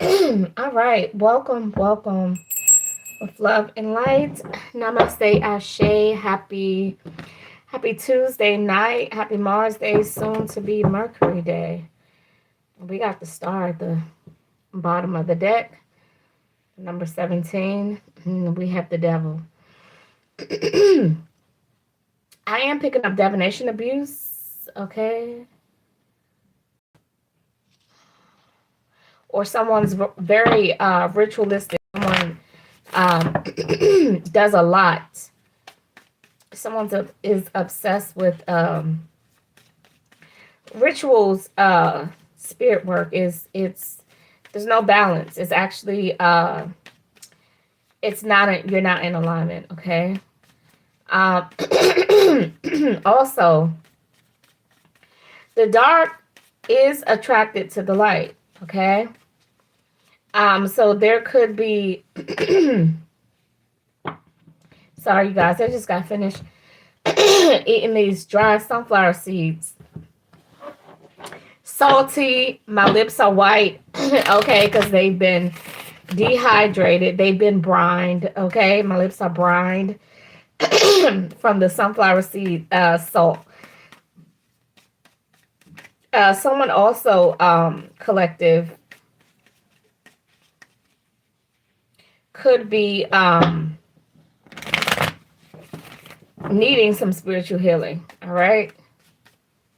All right. Welcome with love and light. Namaste, Ashe. Happy Tuesday night. Happy Mars Day, soon to be Mercury Day. We got the star at the bottom of the deck, number 17. We have the devil. I am picking up divination abuse, okay? Or someone's very ritualistic. Someone does a lot. Someone is obsessed with rituals. Spirit work is it's there's no balance. It's actually it's not you're not in alignment. Okay. Um, Also, the dark is attracted to the light. Okay. So there could be. Sorry, you guys. I just got finished eating these dry sunflower seeds. Salty. My lips are white. Okay, because they've been dehydrated. They've been brined. Okay, my lips are brined from the sunflower seed salt. Someone also collective could be needing some spiritual healing. All right,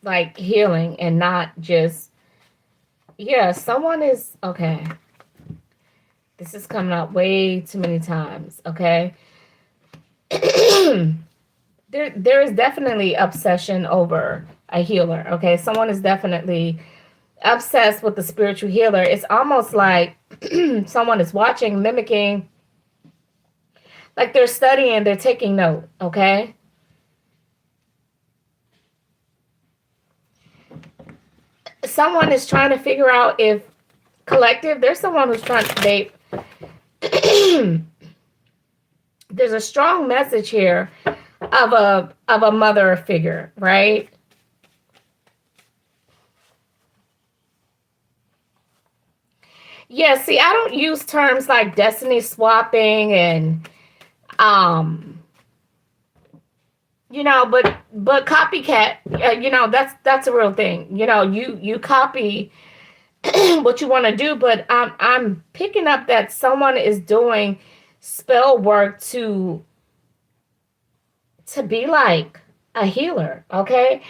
like healing and not just someone is okay. This is coming up way too many times. Okay. There is definitely obsession over a healer. Okay, someone is definitely obsessed with the spiritual healer. It's almost like someone is watching, mimicking, like they're studying, they're taking note. Okay. Someone is trying to figure out if collective, there's someone who's trying they there's a strong message here of a mother figure, right? Yeah, see, I don't use terms like destiny swapping and um but copycat, that's a real thing. You copy what you want to do, but I'm picking up that someone is doing spell work to be like a healer, okay?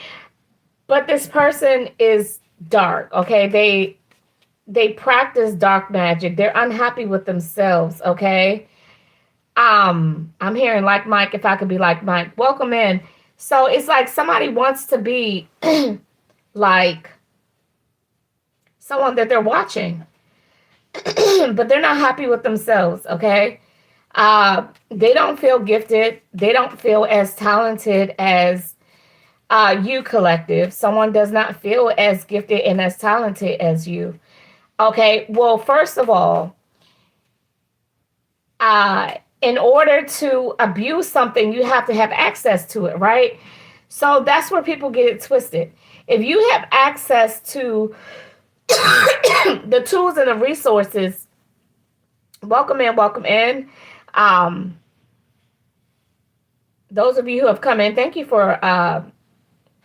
But this person is dark, okay? They practice dark magic. They're unhappy with themselves, okay? I'm hearing like Mike, if I could be like Mike. Welcome in. So it's like somebody wants to be like someone that they're watching, but they're not happy with themselves, okay? They don't feel gifted. They don't feel as talented as you collective. Someone does not feel as gifted and as talented as you. Okay, well, first of all, in order to abuse something, you have to have access to it, right? So that's where people get it twisted. If you have access to the tools and the resources, welcome in, welcome in. Um, those of you who have come in, thank you for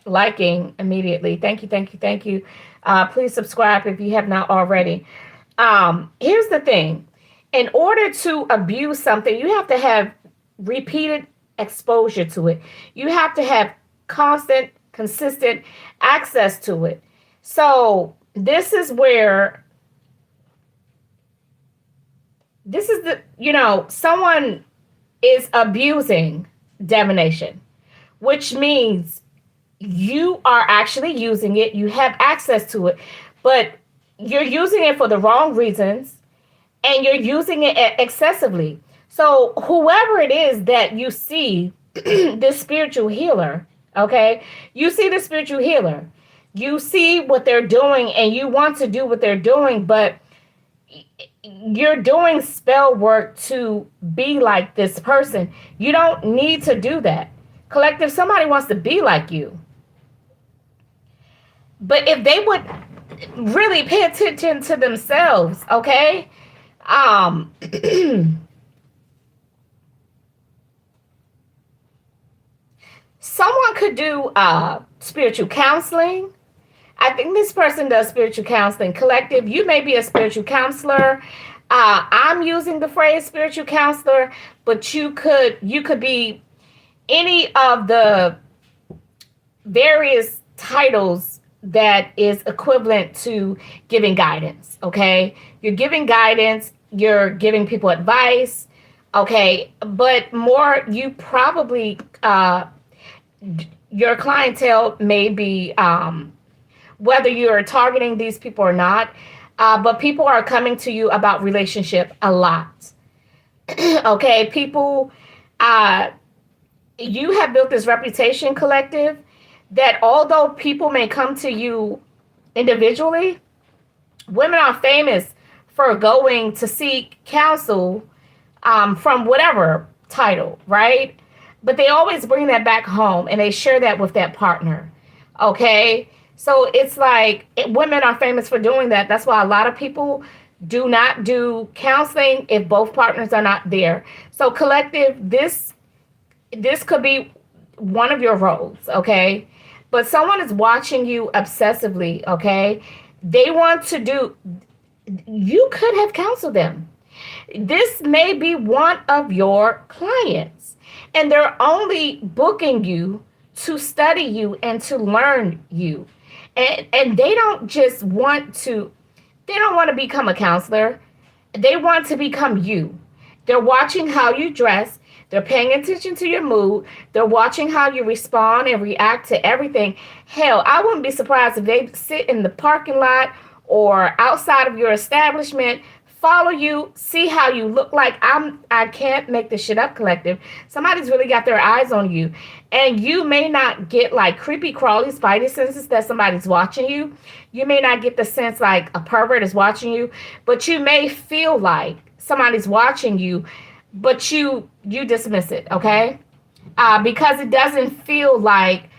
liking immediately. Thank you, thank you, thank you. Please subscribe if you have not already. Here's the thing. In order to abuse something, you have to have repeated exposure to it. You have to have constant, consistent access to it. So this is someone is abusing divination, which means you are actually using it, you have access to it, but you're using it for the wrong reasons and you're using it excessively. So whoever it is that you see, this spiritual healer, okay, you see the spiritual healer, you see what they're doing and you want to do what they're doing, but you're doing spell work to be like this person. You don't need to do that. Collective, somebody wants to be like you. But if they would really pay attention to themselves, okay? Um, someone could do spiritual counseling. I think this person does spiritual counseling. Collective, you may be a spiritual counselor. I'm using the phrase spiritual counselor, but you could be any of the various titles that is equivalent to giving guidance. Okay, you're giving guidance. You're giving people advice. Okay, but more you probably your clientele may be whether you're targeting these people or not, but people are coming to you about relationship a lot. Okay, people, uh, you have built this reputation, collective, that although people may come to you individually, women are famous for going to seek counsel from whatever title, right? But they always bring that back home and they share that with that partner. Okay. So it's like women are famous for doing that. That's why a lot of people do not do counseling if both partners are not there. So collective, this could be one of your roles, okay? But someone is watching you obsessively, okay? They want to do, you could have counseled them. This may be one of your clients, and they're only booking you to study you and to learn you. And they don't just want to, they don't want to become a counselor. They want to become you. They're watching how you dress. They're paying attention to your mood. They're watching how you respond and react to everything. Hell, I wouldn't be surprised if they sit in the parking lot or outside of your establishment, follow you, see how you look like. I can't make this shit up, collective. Somebody's really got their eyes on you. And you may not get like creepy crawly spidey senses that somebody's watching you. You may not get the sense like a pervert is watching you, but you may feel like somebody's watching you, but you dismiss it, okay? Because it doesn't feel like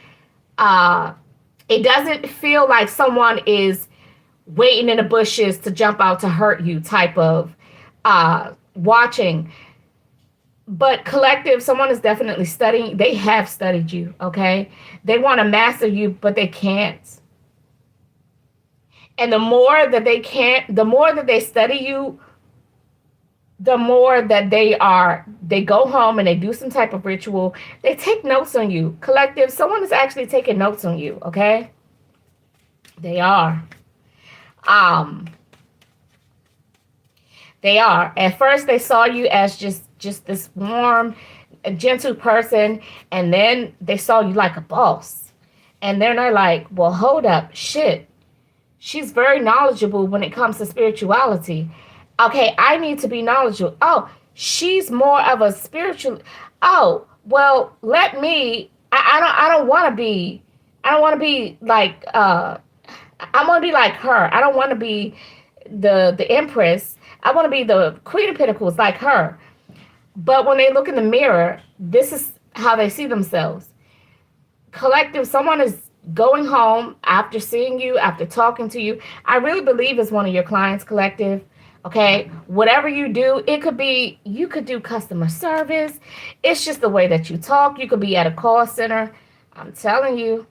someone is waiting in the bushes to jump out to hurt you type of watching. But collective, someone is definitely studying. They have studied you, okay? They want to master you, but they can't. And the more that they can't, the more that they study you, the more that they go home and they do some type of ritual. They take notes on you. Collective, someone is actually taking notes on you, okay? They are. Um, they are. At first, they saw you as just this warm, gentle person, and then they saw you like a boss. And then they're like, well, hold up, shit. She's very knowledgeable when it comes to spirituality. Okay, I need to be knowledgeable. Oh, she's more of a spiritual. Oh, well, let me. I don't want to be. I don't want to be like. I want to be like her. I don't want to be the empress. I want to be the queen of pentacles like her. But when they look in the mirror, this is how they see themselves. Collective, someone is going home after seeing you, after talking to you. I really believe it's one of your clients, collective. Okay, whatever you do, it could be, you could do customer service. It's just the way that you talk. You could be at a call center. I'm telling you.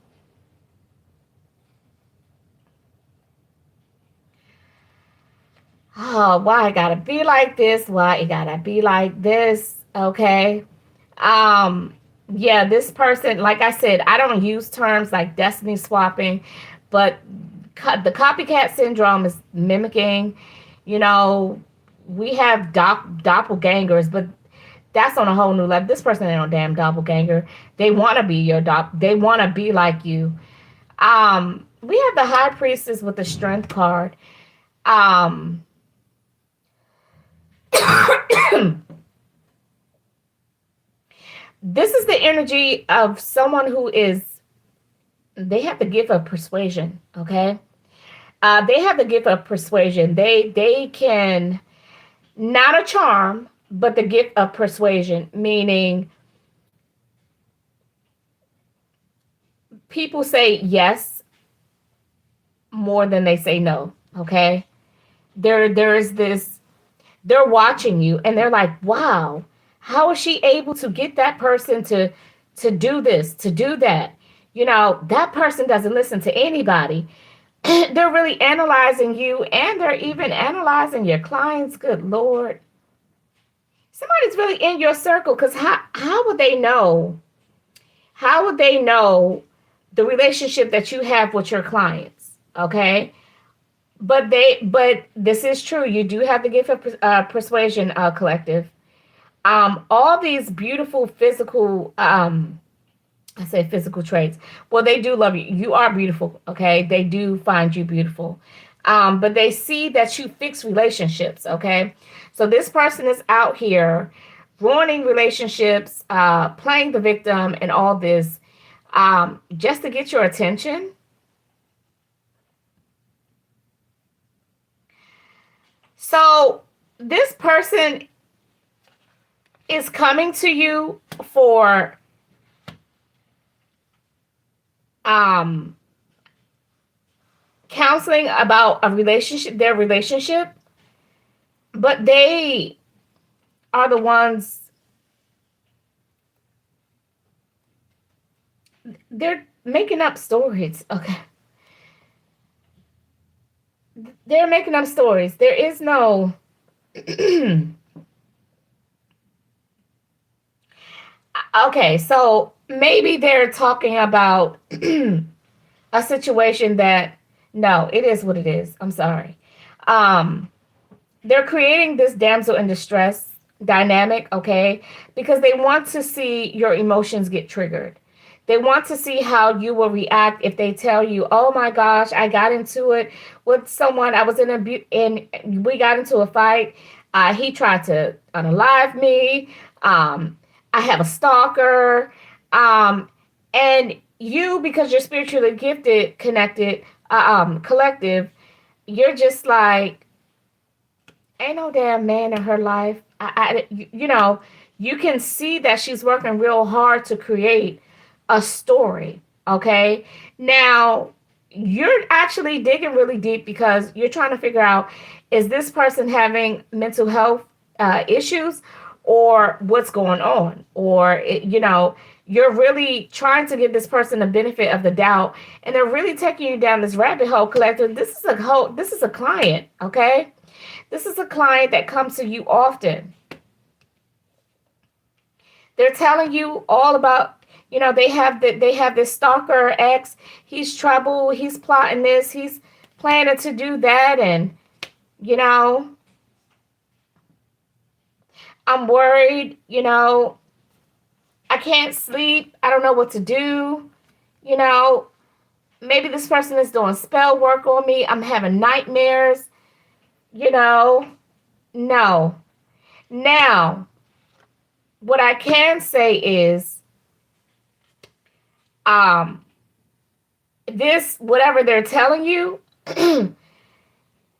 Oh, why it gotta be like this? Why it gotta be like this? Okay. Um, yeah, this person, like I said, I don't use terms like destiny swapping, but the copycat syndrome is mimicking. You know, we have doppelgangers, but that's on a whole new level. This person ain't no damn doppelganger. They want to be your they want to be like you. We have the high priestess with the strength card. Um, this is the energy of someone who is, they have the gift of persuasion, okay? They have the gift of persuasion. They can, not a charm, but the gift of persuasion, meaning people say yes more than they say no. Okay. There is this, they're watching you and they're like, wow, how is she able to get that person to do this, to do that? That person doesn't listen to anybody. They're really analyzing you, and they're even analyzing your clients. Good Lord. Somebody's really in your circle, because how would they know? How would they know the relationship that you have with your clients? Okay. But this is true. You do have the gift of persuasion, collective. All these beautiful physical, I say physical traits. Well, they do love you. You are beautiful. Okay. They do find you beautiful. But they see that you fix relationships. Okay. So this person is out here ruining relationships, playing the victim and all this, just to get your attention. So this person is coming to you for um counseling about a relationship, their relationship, but they are the ones, they're making up stories. Okay. They're making up stories. There is no okay, so maybe they're talking about a situation that, no, it is what it is. I'm sorry. Um, they're creating this damsel in distress dynamic, okay, because they want to see your emotions get triggered. They want to see how you will react if they tell you, "Oh my gosh, I got into it with someone. I was in and we got into a fight. He tried to unalive me. Um, I have a stalker." Um, and you, because you're spiritually gifted, connected, collective, you're just like, ain't no damn man in her life. You can see that she's working real hard to create a story. Okay. Now, you're actually digging really deep because you're trying to figure out, is this person having mental health issues, or what's going on? Or, you're really trying to give this person the benefit of the doubt, and they're really taking you down this rabbit hole, collective. This is a client. Okay. This is a client that comes to you often. They're telling you all about, they have this stalker ex. He's trouble. He's plotting this. He's planning to do that. And, you know, I'm worried, I can't sleep. I don't know what to do. You know, maybe this person is doing spell work on me. I'm having nightmares. You know, no. Now, what I can say is, um, this, whatever they're telling you,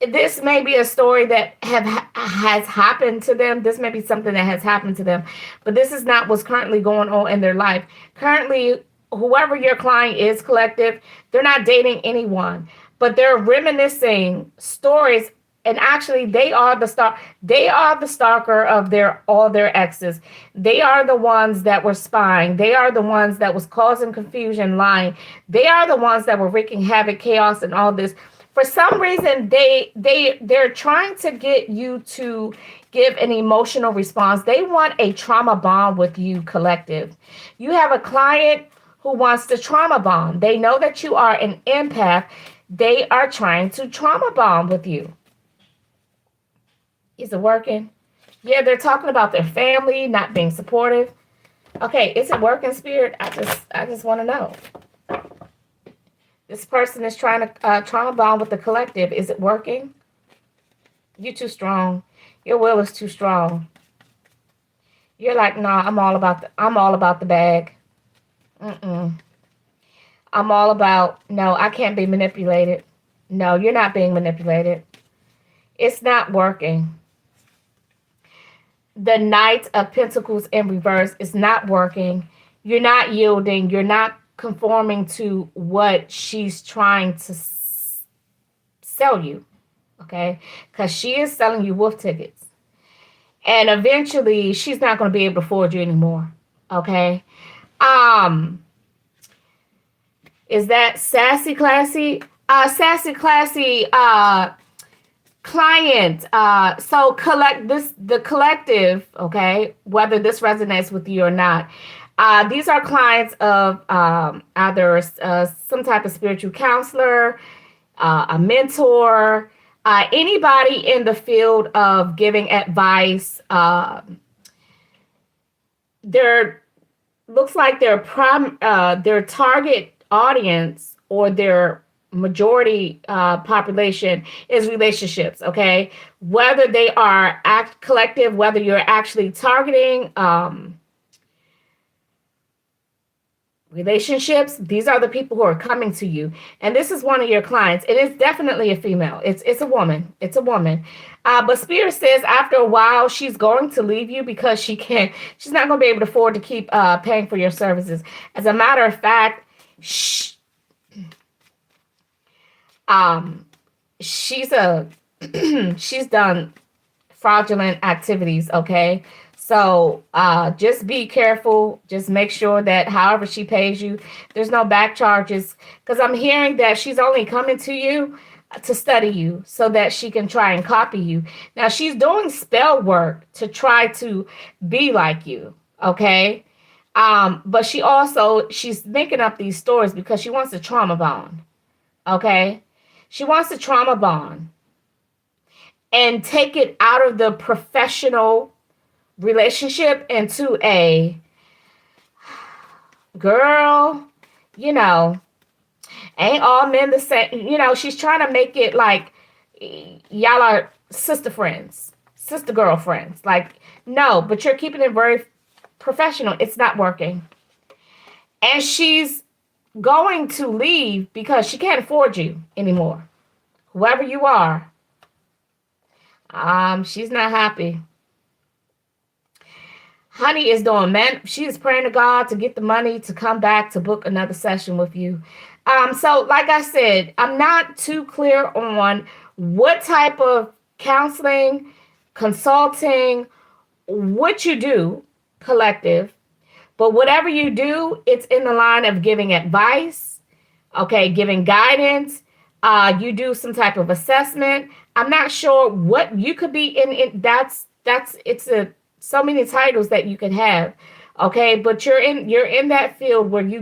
this may be a story that has happened to them. This may be something that has happened to them, but this is not what's currently going on in their life. Currently, whoever your client is, collective, they're not dating anyone, but they're reminiscing stories. And actually, they are the stalker of all their exes. They are the ones that were spying. They are the ones that was causing confusion, lying. They are the ones that were wreaking havoc, chaos, and all this. For some reason, they're trying to get you to give an emotional response. They want a trauma bond with you, collective. You have a client who wants to trauma bond. They know that you are an empath. They are trying to trauma bond with you. Is it working? Yeah, they're talking about their family not being supportive. Okay, is it working, Spirit? I just want to know. This person is trying to trauma bond with the collective. Is it working? You're too strong. Your will is too strong. You're like, nah, I'm all about the bag. Mm-mm. I'm all about, no, I can't be manipulated. No, you're not being manipulated. It's not working. The Knight of Pentacles in reverse is not working. You're not yielding. You're not conforming to what she's trying to sell you, okay? Because she is selling you wolf tickets. And eventually she's not going to be able to afford you anymore, okay? Um, is that sassy classy? Sassy classy client. So collect this, the collective, okay, whether this resonates with you or not. These are clients of either some type of spiritual counselor, a mentor, anybody in the field of giving advice. They're looks like their target audience or their majority population is relationships. Okay, whether they are act collective, whether you're actually targeting relationships, these are the people who are coming to you, and this is one of your clients. It is definitely a female. It's a woman. It's a woman. But Spirit says after a while she's going to leave you because she's not going to be able to afford to keep paying for your services. As a matter of fact, um she's a she's done fraudulent activities, okay? So just be careful. Just make sure that however she pays you, there's no back charges. Because I'm hearing that she's only coming to you to study you so that she can try and copy you. Now she's doing spell work to try to be like you, okay? But she's making up these stories because she wants to trauma bond, okay? She wants to trauma bond and take it out of the professional relationship into a girl, you know, ain't all men the same. You know, she's trying to make it like y'all are sister friends, sister girlfriends. Like, no, but you're keeping it very professional. It's not working. And she's going to leave because she can't afford you anymore. Whoever you are, she's not happy. Honey is doing man. She is praying to God to get the money to come back to book another session with you. So like I said, I'm not too clear on what type of counseling, consulting, what you do, collective, but whatever you do, it's in the line of giving advice, okay, giving guidance. You do some type of assessment. I'm not sure what you could be in that's it's a so many titles that you can have, okay, but you're in that field where you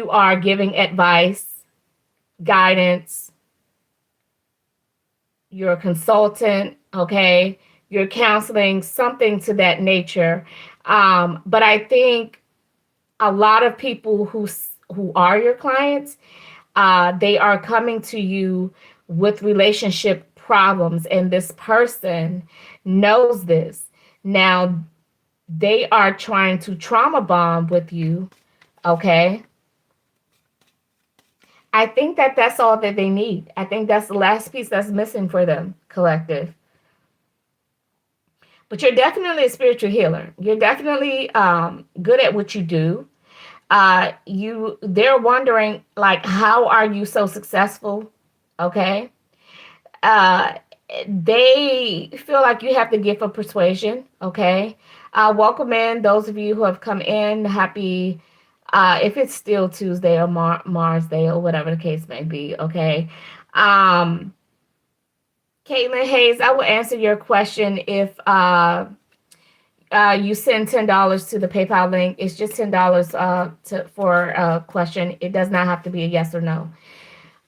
are giving advice, guidance, you're a consultant, okay, you're counseling, something to that nature. But I think a lot of people who are your clients, they are coming to you with relationship problems, and this person knows this. Now they are trying to trauma bond with you, okay? I think that that's all that they need. I think that's the last piece that's missing for them, collective. But you're definitely a spiritual healer. You're definitely good at what you do. They're wondering like, how are you so successful? Okay. Uh, they feel like you have the gift of persuasion. Okay. Welcome in those of you who have come in. Happy, if it's still Tuesday or Mars Day or whatever the case may be. Okay. Um, Caitlin Hayes, I will answer your question if you send $10 to the PayPal link. It's just $10 for a question. It does not have to be a yes or no.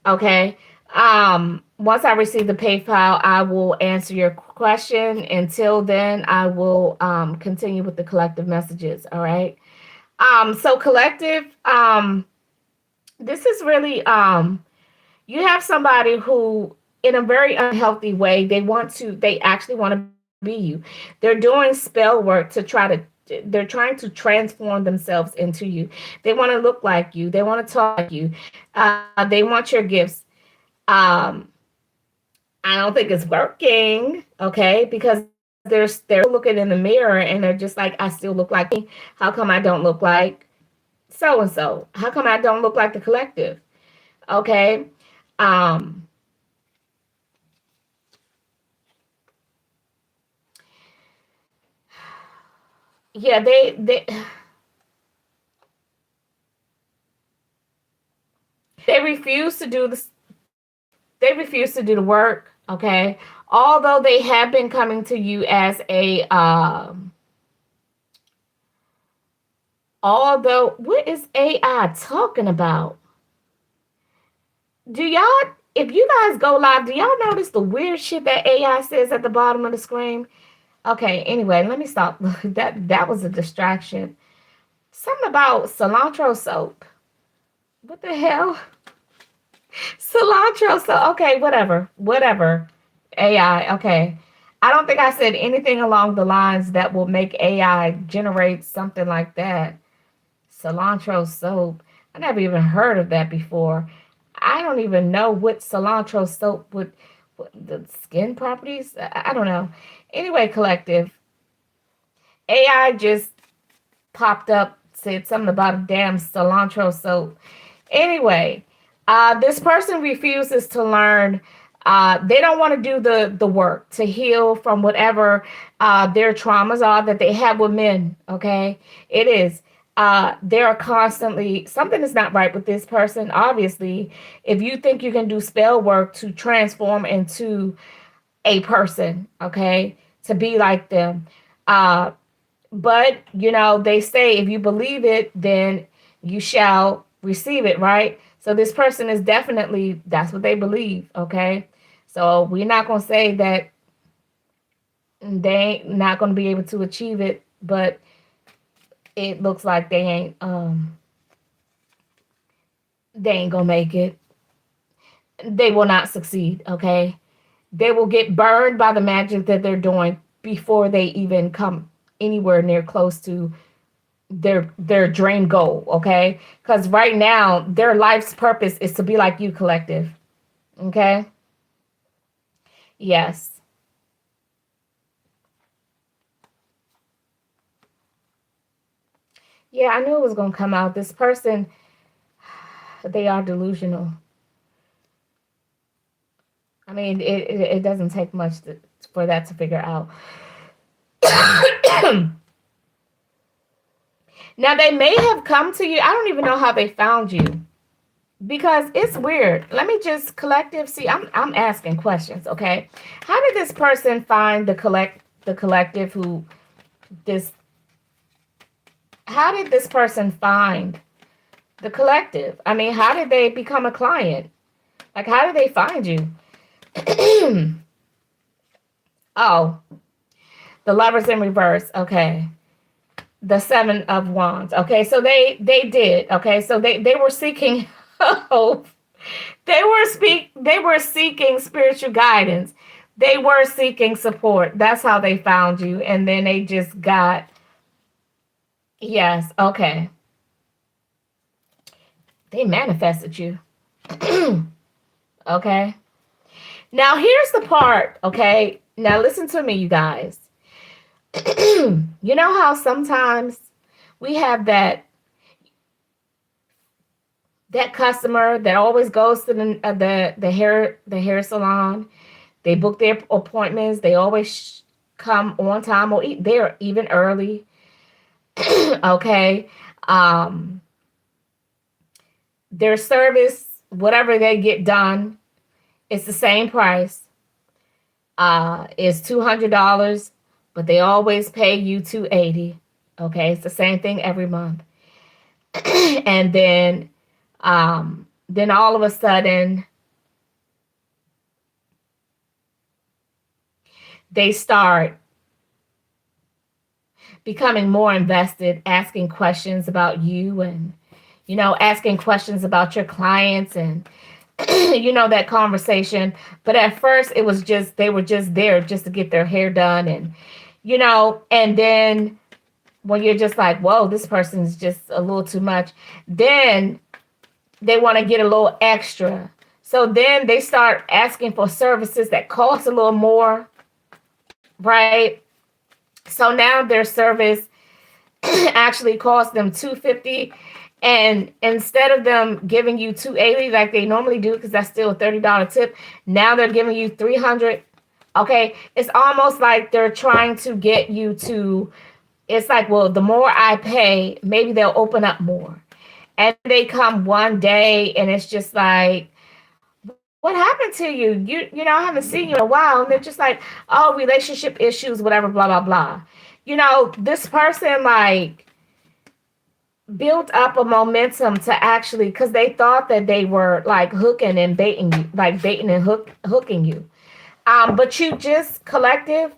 Okay. Once I receive the PayPal, I will answer your question. Until then, I will continue with the collective messages. All right. So collective, this is really you have somebody who, in a very unhealthy way, they actually want to be you. They're doing spell work they're trying to transform themselves into you. They want to look like you. They want to talk like you. They want your gifts. Um, I don't think it's working, okay? Because they're looking in the mirror and they're just like, I still look like me. How come I don't look like so and so? How come I don't look like the collective? Okay. Um, yeah, they refuse to do this. They refuse to do the work. Okay. Although they have been coming to you as a although what is AI talking about? Do y'all, if you guys go live, do y'all notice the weird shit that AI says at the bottom of the screen? Okay, anyway, let me stop. That was a distraction. Something about cilantro soap. What the hell? Cilantro soap. Okay, whatever. Whatever. AI. Okay. I don't think I said anything along the lines that will make AI generate something like that. Cilantro soap. I never even heard of that before. I don't even know what cilantro soap would, what, the skin properties. I don't know. Anyway, collective AI just popped up, said something about a damn cilantro soap. Anyway, this person refuses to learn. They don't want to do the work to heal from whatever their traumas are that they have with men. Okay, it is. They are constantly, something is not right with this person. Obviously, if you think you can do spell work to transform into a person, okay, to be like them, uh, but they say if you believe it, then you shall receive it, right? So this person is definitely, that's what they believe, okay? So we're not going to say that they ain't not going to be able to achieve it, but it looks like they ain't going to make it. They will not succeed, okay? They will get burned by the magic that they're doing before they even come anywhere near close to their dream goal, okay? Because right now their life's purpose is to be like you, collective. Okay. Yes. Yeah, I knew it was gonna come out. This person, they are delusional. I mean, it doesn't take much for that to figure out. Now they may have come to you. I don't even know how they found you because it's weird. Let me just collective see. I'm asking questions, okay? How did this person find the collective who this how did this person find the collective? I mean, how did they become a client? Like, how did they find you? Oh, the lovers in reverse. Okay. The seven of wands. Okay. So they did. Okay. So they were seeking hope. They were seeking spiritual guidance. They were seeking support. That's how they found you. And then they just got, yes, okay. They manifested you. Okay. Now here's the part, okay? Now listen to me, you guys. You know how sometimes we have that customer that always goes to the hair salon. They book their appointments. They always come on time or they're even early. Okay. Um, their service, whatever they get done, it's the same price. Is $200, but they always pay you $280. Okay, it's the same thing every month. And then all of a sudden they start becoming more invested, asking questions about you and asking questions about your clients and that conversation. But at first it was just they were just there just to get their hair done and then when you're just like, whoa, this person's just a little too much, then they want to get a little extra. So then they start asking for services that cost a little more, right? So now their service actually costs them $250, And instead of them giving you 280 like they normally do, because that's still a $30 tip, now they're giving you 300. Okay, it's almost like they're trying to get you to. It's like, well, the more I pay, maybe they'll open up more. And they come one day, and it's just like, what happened to you? I haven't seen you in a while, and they're just like, oh, relationship issues, whatever, blah blah blah. This person like built up a momentum to actually, because they thought that they were like hooking and baiting you, like baiting and hooking you. But you just collective,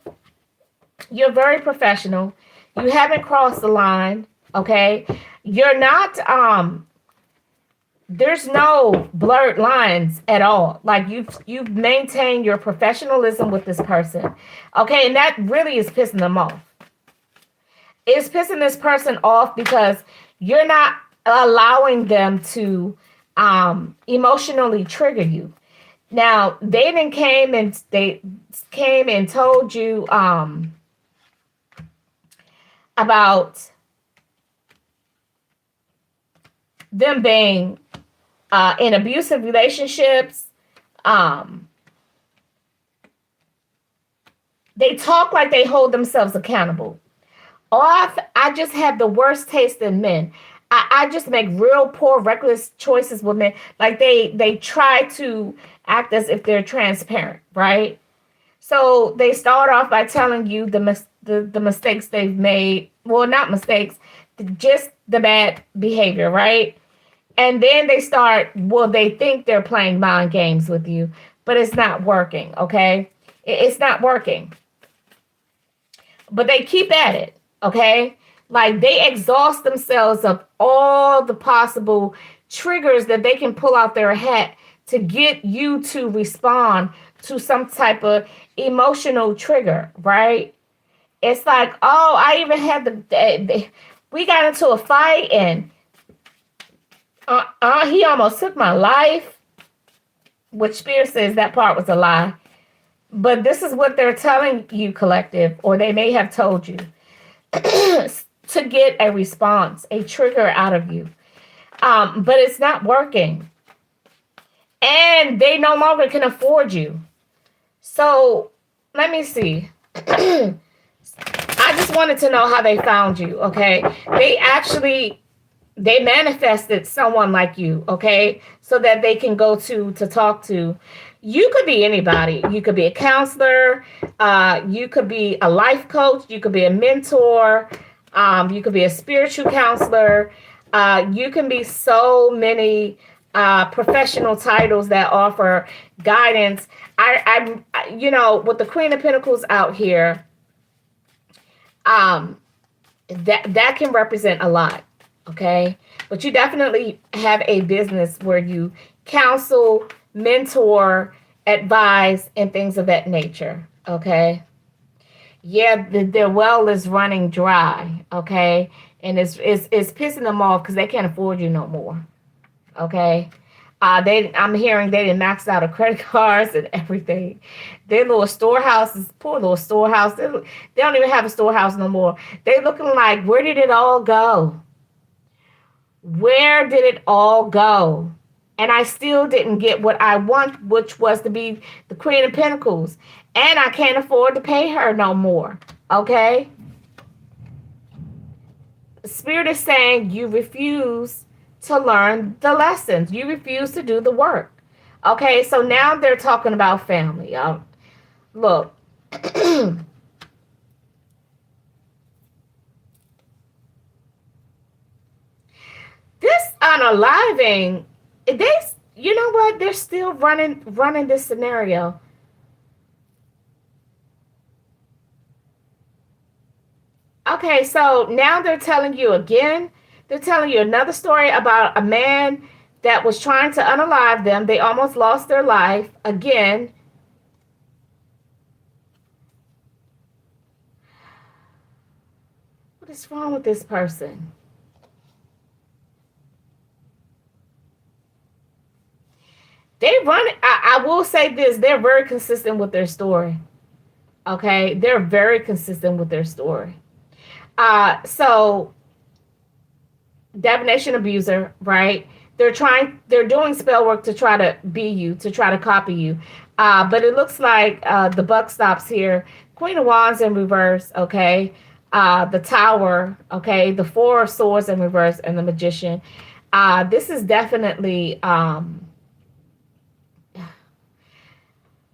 you're very professional. You haven't crossed the line, okay? You're not there's no blurred lines at all. Like you've maintained your professionalism with this person. Okay, and that really is pissing them off. It's pissing this person off because you're not allowing them to emotionally trigger you. Now they came and told you about them being in abusive relationships. They talk like they hold themselves accountable. I just have the worst taste in men. I just make real poor, reckless choices with men. Like they try to act as if they're transparent, right? So they start off by telling you the mistakes they've made. Well, not mistakes, just the bad behavior, right? And then they think they're playing mind games with you, but it's not working, okay? It's not working. But they keep at it, okay? Like they exhaust themselves of all the possible triggers that they can pull out their hat to get you to respond to some type of emotional trigger, right? It's like, oh, I even had we got into a fight and he almost took my life, which Spears says that part was a lie. But this is what they're telling you, collective, or they may have told you to get a response, a trigger out of you. But it's not working. And they no longer can afford you. So let me see. I just wanted to know how they found you, okay? They manifested someone like you, okay, so that they can go to talk to. You could be anybody. You could be a counselor. You could be a life coach. You could be a mentor. You could be a spiritual counselor. You can be so many professional titles that offer guidance. With the Queen of Pentacles out here, that can represent a lot. Okay, but you definitely have a business where you counsel, mentor, advise, and things of that nature. Okay, yeah, their well is running dry. Okay, and it's pissing them off because they can't afford you no more. Okay, I'm hearing they didn't max out of credit cards and everything. Their little storehouses, poor little storehouse. They don't even have a storehouse no more. They looking like, where did it all go? Where did it all go? And I still didn't get what I want, which was to be the Queen of Pentacles. And I can't afford to pay her no more. Okay? Spirit is saying you refuse to learn the lessons. You refuse to do the work. Okay, so now they're talking about family. Look. This unaliving, you know what? They're still running this scenario. Okay, so now they're telling you again. They're telling you another story about a man that was trying to unalive them. They almost lost their life again. What is wrong with this person? I will say this, they're very consistent with their story. Okay, they're very consistent with their story. So divination abuser, right? They're doing spell work to try to be you, to try to copy you. But it looks like the buck stops here. Queen of Wands in reverse, okay? The Tower, okay? The Four of Swords in reverse, and the Magician. This is definitely, I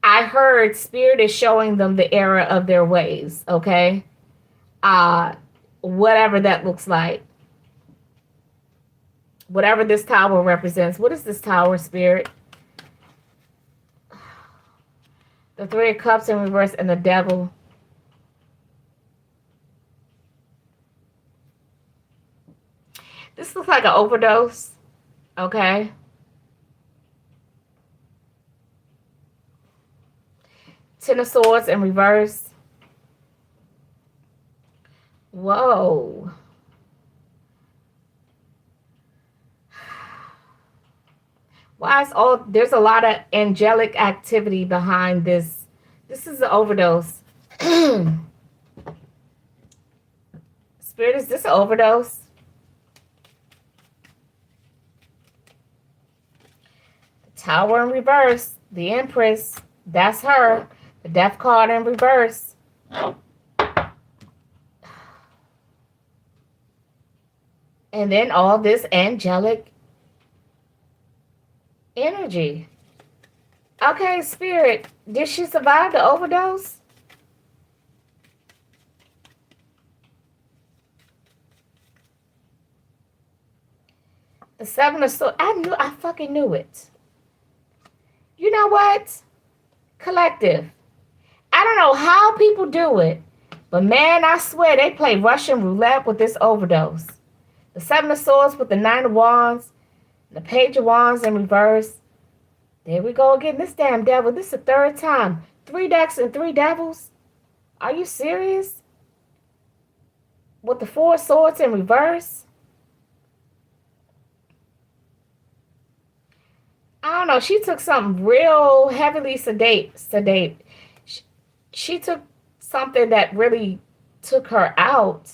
heard Spirit is showing them the error of their ways, okay? Uh, Whatever that looks like. Whatever this tower represents. What is this tower, Spirit? The Three of Cups in reverse and the Devil. This looks like an overdose. Okay. Ten of Swords in reverse. Whoa. Why is all there's a lot of angelic activity behind this? This is an overdose. Spirit, is this an overdose? The Tower in reverse. The Empress. That's her. The Death card in reverse. And then all this angelic energy. Okay, Spirit, did she survive the overdose? The Seven of Swords. I fucking knew it. You know what? Collective. I don't know how people do it, but man, I swear they play Russian roulette with this overdose. The Seven of Swords with the Nine of Wands, the Page of Wands in reverse. There we go again. This damn devil. This is the third time. 3 decks and 3 devils. Are you serious? With the 4 swords in reverse. I don't know. She took something real heavily sedate. She took something that really took her out.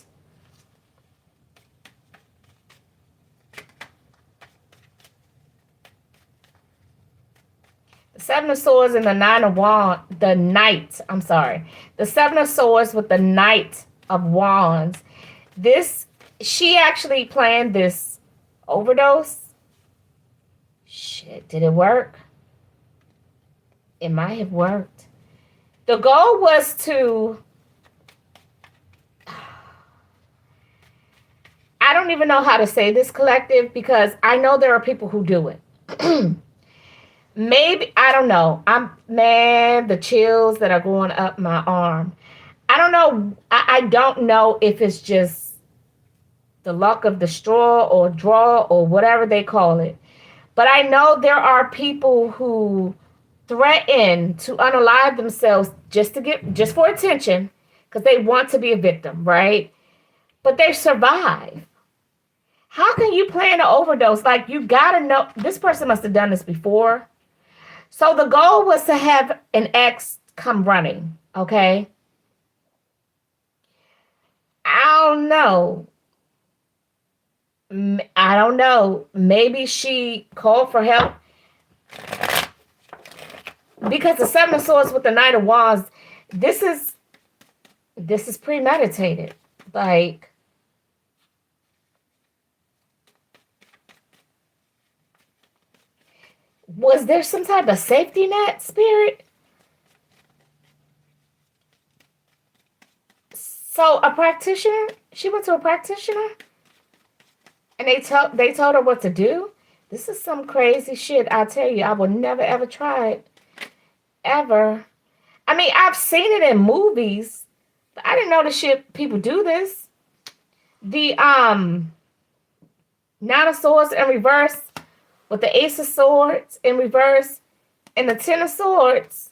The Seven of Swords and the Nine of Wands. The Knight. I'm sorry. The Seven of Swords with the Knight of Wands. She actually planned this overdose. Shit, did it work? It might have worked. The goal was to, I don't even know how to say this, collective, because I know there are people who do it. Maybe, I don't know. The chills that are going up my arm. I don't know. I don't know if it's just the luck of the straw or draw or whatever they call it. But I know there are people who threaten to unalive themselves just for attention because they want to be a victim, right? But they survive. How can you plan an overdose? Like, you gotta know this person must have done this before. So the goal was to have an ex come running, okay? I don't know. I don't know. Maybe she called for help. Because the Seven of Swords with the Knight of Wands, this is premeditated. Like, was there some type of safety net, Spirit? So a practitioner, she went to a practitioner, and they told her what to do. This is some crazy shit. I tell you, I will never ever try it. Ever. I mean, I've seen it in movies, but I didn't know the shit people do this. The Nine of Swords in reverse with the Ace of Swords in reverse and the Ten of Swords.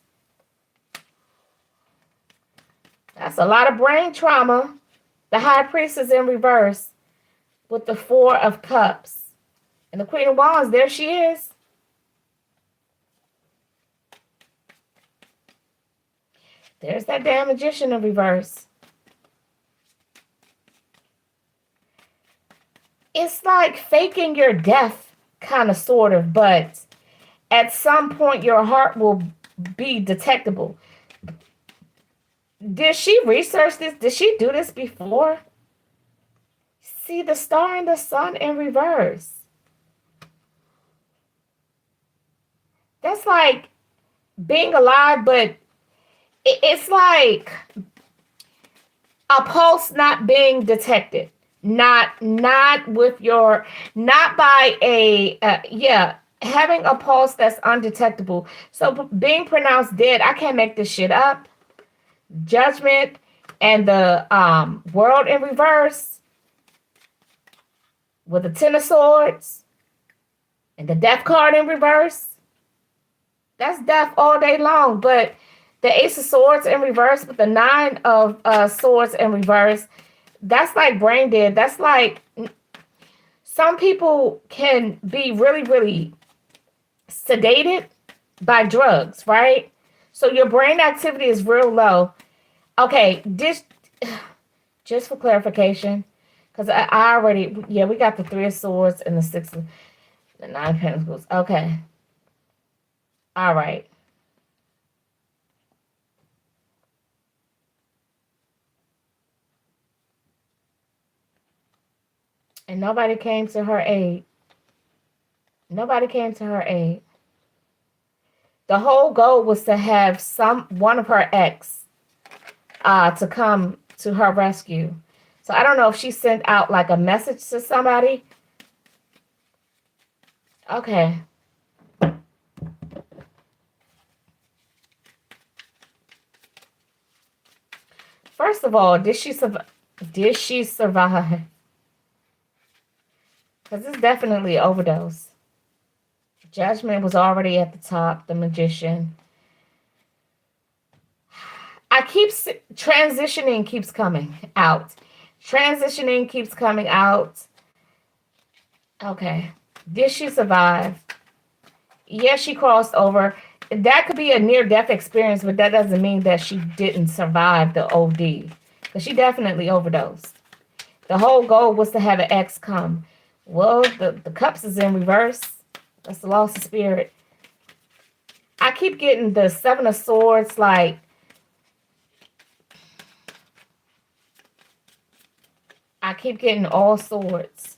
That's a lot of brain trauma. The High Priestess in reverse with the Four of Cups. And the Queen of Wands, there she is. There's that damn Magician in reverse. it's like faking your death, kind of, sort of, but at some point your heart will be detectable. Did she research this? Did she do this before? See the star and the sun in reverse. That's like being alive, but it's like a pulse not being detected. Not with your, not by a yeah, having a pulse that's undetectable. So being pronounced dead, I can't make this shit up. Judgment and the world in reverse with the Ten of Swords and the Death card in reverse. That's death all day long. But the Ace of Swords in reverse with the Nine of Swords in reverse, that's like brain dead. That's like, some people can be really, really sedated by drugs, right? So your brain activity is real low. Okay, this, just for clarification, because I already, yeah, we got the Three of Swords and the Six of, the Nine of Pentacles. Okay. All right. And nobody came to her aid. Nobody came to her aid. The whole goal was to have one of her ex to come to her rescue. So I don't know if she sent out like a message to somebody. Okay. First of all, did she survive? Did she survive? Because it's definitely overdose. Judgment was already at the top. The Magician. I keep transitioning keeps coming out. Transitioning keeps coming out. Okay. Did she survive? Yes, she crossed over. That could be a near-death experience, but that doesn't mean that she didn't survive the OD. Because she definitely overdosed. The whole goal was to have an ex come. Well, the cups is in reverse. That's the loss of spirit. I keep getting the Seven of Swords, like, I keep getting all swords.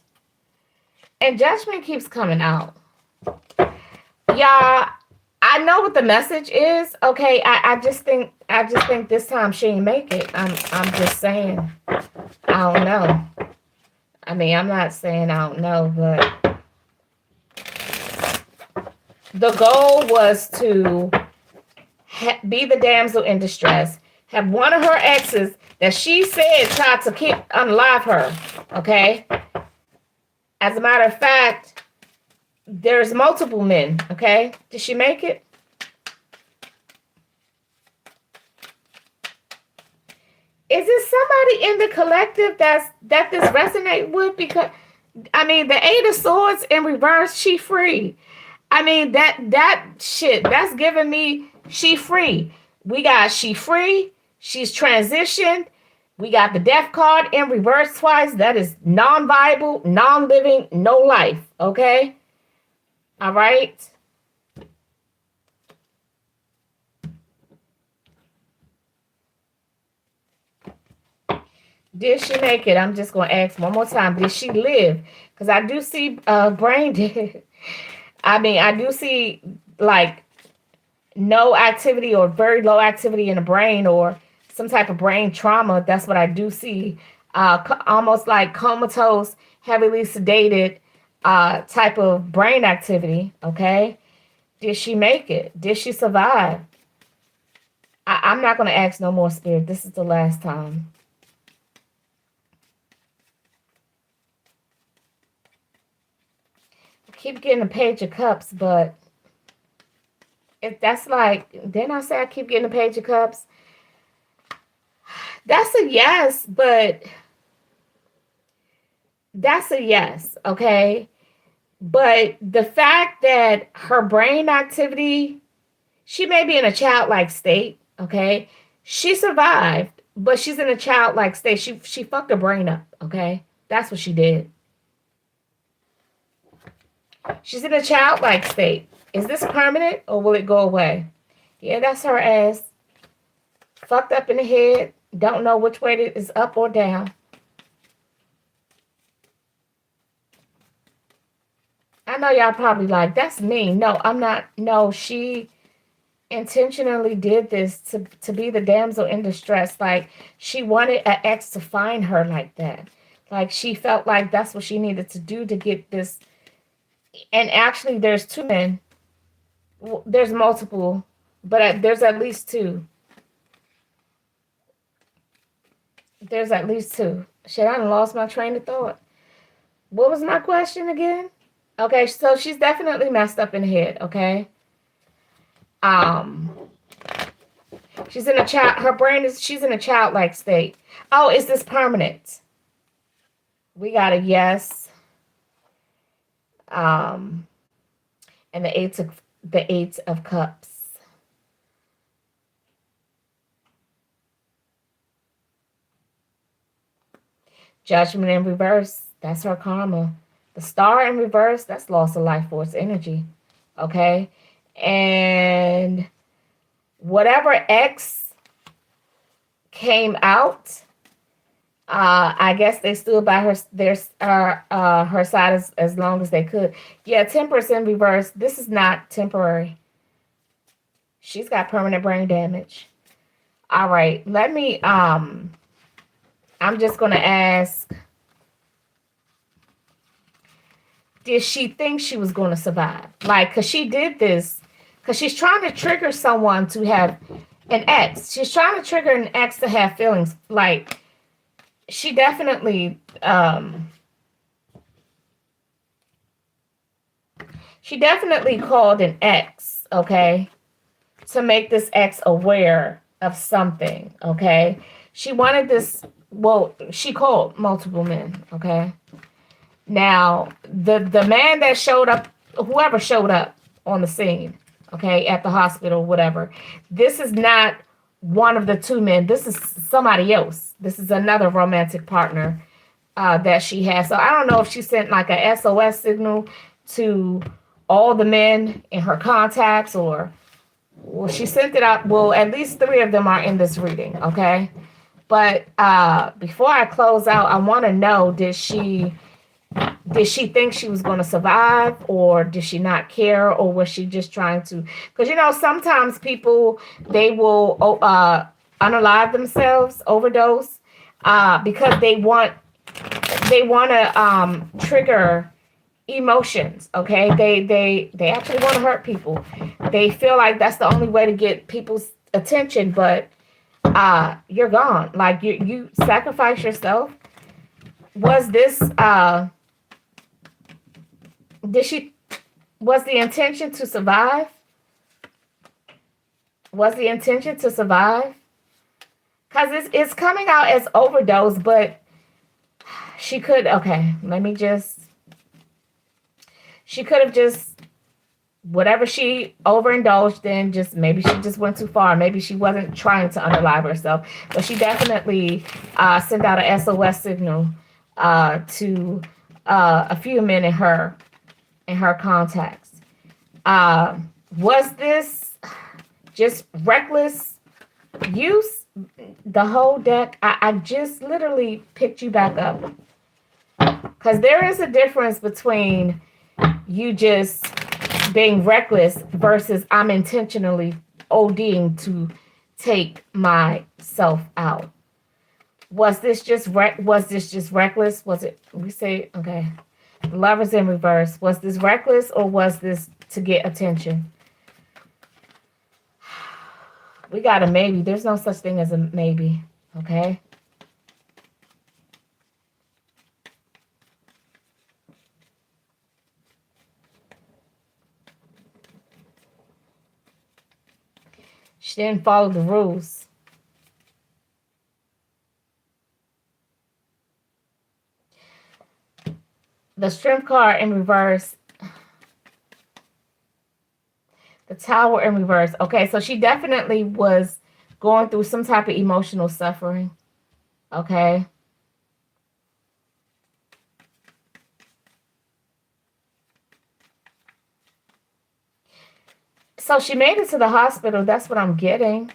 And Judgment keeps coming out. Y'all, I know what the message is. Okay, I just think this time she ain't make it. I'm just saying. I don't know. I mean, I'm not saying I don't know, but the goal was to be the damsel in distress. Have one of her exes that she said tried to keep unalive her. Okay. As a matter of fact, there's multiple men. Okay. Did she make it? Is it somebody in the collective that this resonate with? Because I mean, the Eight of Swords in reverse, she free. I mean, that shit, that's giving me she free. We got she free. She's transitioned. We got the Death card in reverse twice. That is non-viable, non-living, no life. Okay? All right? Did she make it? I'm just going to ask one more time. Did she live? Because I do see brain dead. I mean, I do see like no activity or very low activity in the brain or some type of brain trauma. That's what I do see. Almost like comatose, heavily sedated type of brain activity. Okay. Did she make it? Did she survive? I'm not going to ask no more, spirit. This is the last time. Keep getting a Page of Cups, but if that's like, then I say I keep getting a Page of Cups. That's a yes, but that's a yes, okay? But the fact that her brain activity, she may be in a childlike state, okay? She survived, but she's in a childlike state. She fucked her brain up, okay? That's what she did. She's in a childlike state. Is this permanent or will it go away? Yeah, that's her ass. Fucked up in the head. Don't know which way it is, up or down. I know y'all probably like, that's me. No, I'm not. No, she intentionally did this to be the damsel in distress. Like, she wanted an ex to find her like that. Like, she felt like that's what she needed to do to get this. And actually, there's two men. There's multiple, but there's at least two. There's at least two. Shit, I done lost my train of thought. What was my question again? Okay, so she's definitely messed up in the head, okay? Um, she's in a child, her brain is, she's in a childlike state. Oh, is this permanent? We got a yes. Um, and the eight of cups. Judgment in reverse, that's her karma. The star in reverse, that's loss of life force energy. Okay? And whatever X came out, I guess they stood by her side as long as they could. Yeah, Temperance in reverse. This is not temporary. She's got permanent brain damage. All right, let me I'm just gonna ask, did she think she was gonna survive? Like, cause she did this, cause she's trying to trigger someone to have an ex. She's trying to trigger an ex to have feelings. Like, she definitely called an ex, okay, to make this ex aware of something, okay? She wanted this, well, she called multiple men, okay? Now, the man that showed up, whoever showed up on the scene, okay, at the hospital, whatever, this is not one of the two men. This is somebody else. This is another romantic partner that she has. So I don't know if she sent like a SOS signal to all the men in her contacts, or, well, she sent it out. Well, at least three of them are in this reading, okay? But before I close out, I want to know, did she think she was going to survive, or did she not care, or was she just trying to, because sometimes people, they will unalive themselves, overdose, because they want to trigger emotions, okay? They actually want to hurt people. They feel like that's the only way to get people's attention, but you're gone. Like, you sacrifice yourself. Was this was the intention to survive? Was the intention to survive? Because it's coming out as overdose, but she could, okay, she could have just, whatever she overindulged in, just maybe she just went too far. Maybe she wasn't trying to unalive herself, but she definitely sent out a SOS signal to a few men in her contacts. Was this just reckless use? The whole deck, I just literally picked you back up, because there is a difference between you just being reckless versus I'm intentionally ODing to take myself out. Was this just reckless? Was it, we say, okay, the Lovers in reverse. Was this reckless, or was this to get attention? We got a maybe. There's no such thing as a maybe, okay? She didn't follow the rules. The Strength card in reverse. The Tower in reverse. Okay, so she definitely was going through some type of emotional suffering. Okay. So she made it to the hospital. That's what I'm getting.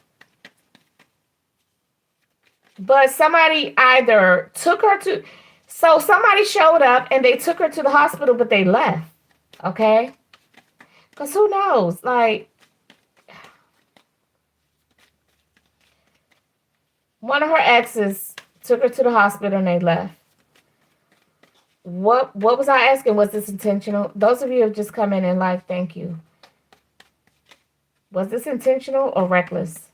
But somebody either took her to, so somebody showed up and they took her to the hospital, but they left. Okay? Because who knows? Like, one of her exes took her to the hospital and they left. What was I asking? Was this intentional? Those of you have just come in and like, thank you. Was this intentional or reckless?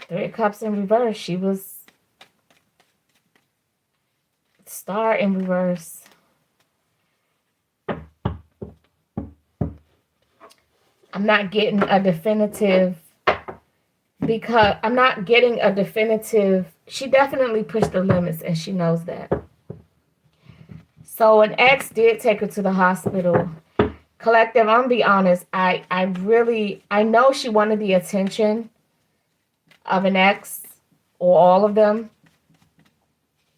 Three of Cups in reverse. She was Star in reverse. I'm not getting a definitive because I'm not getting a definitive. She definitely pushed the limits and she knows that. So an ex did take her to the hospital. Collective, I'm gonna be honest, I know she wanted the attention of an ex or all of them.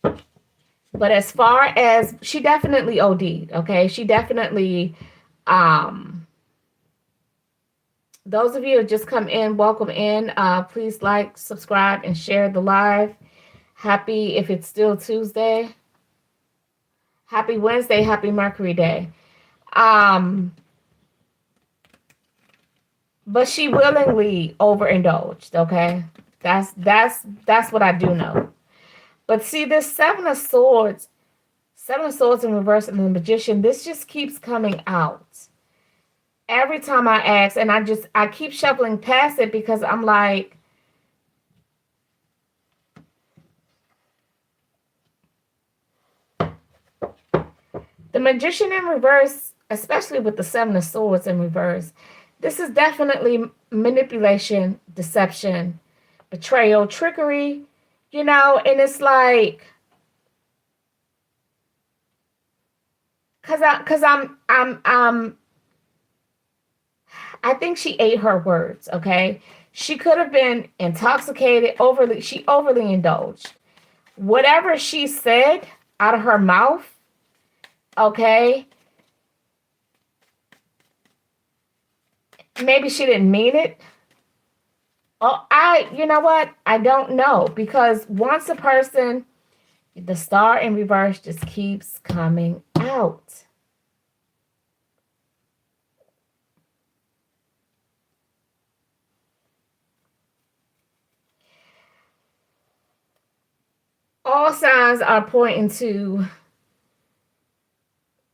But as far as she definitely OD'd, okay? She definitely those of you who just come in, welcome in. Please like, subscribe, and share the live. Happy, if it's still Tuesday. Happy Wednesday, happy Mercury Day. But she willingly overindulged, okay? That's what I do know. But see, this Seven of Swords in reverse and the Magician, this just keeps coming out. Every time I ask, and I keep shuffling past it because I'm like, the Magician in reverse, especially with the Seven of Swords in reverse, this is definitely manipulation, deception, betrayal, trickery, and it's like, I think she ate her words, okay? She could have been intoxicated, she overly indulged. Whatever she said out of her mouth, okay? Maybe she didn't mean it. Oh, you know what? I don't know, because once a person, the Star in reverse just keeps coming out. All signs are pointing to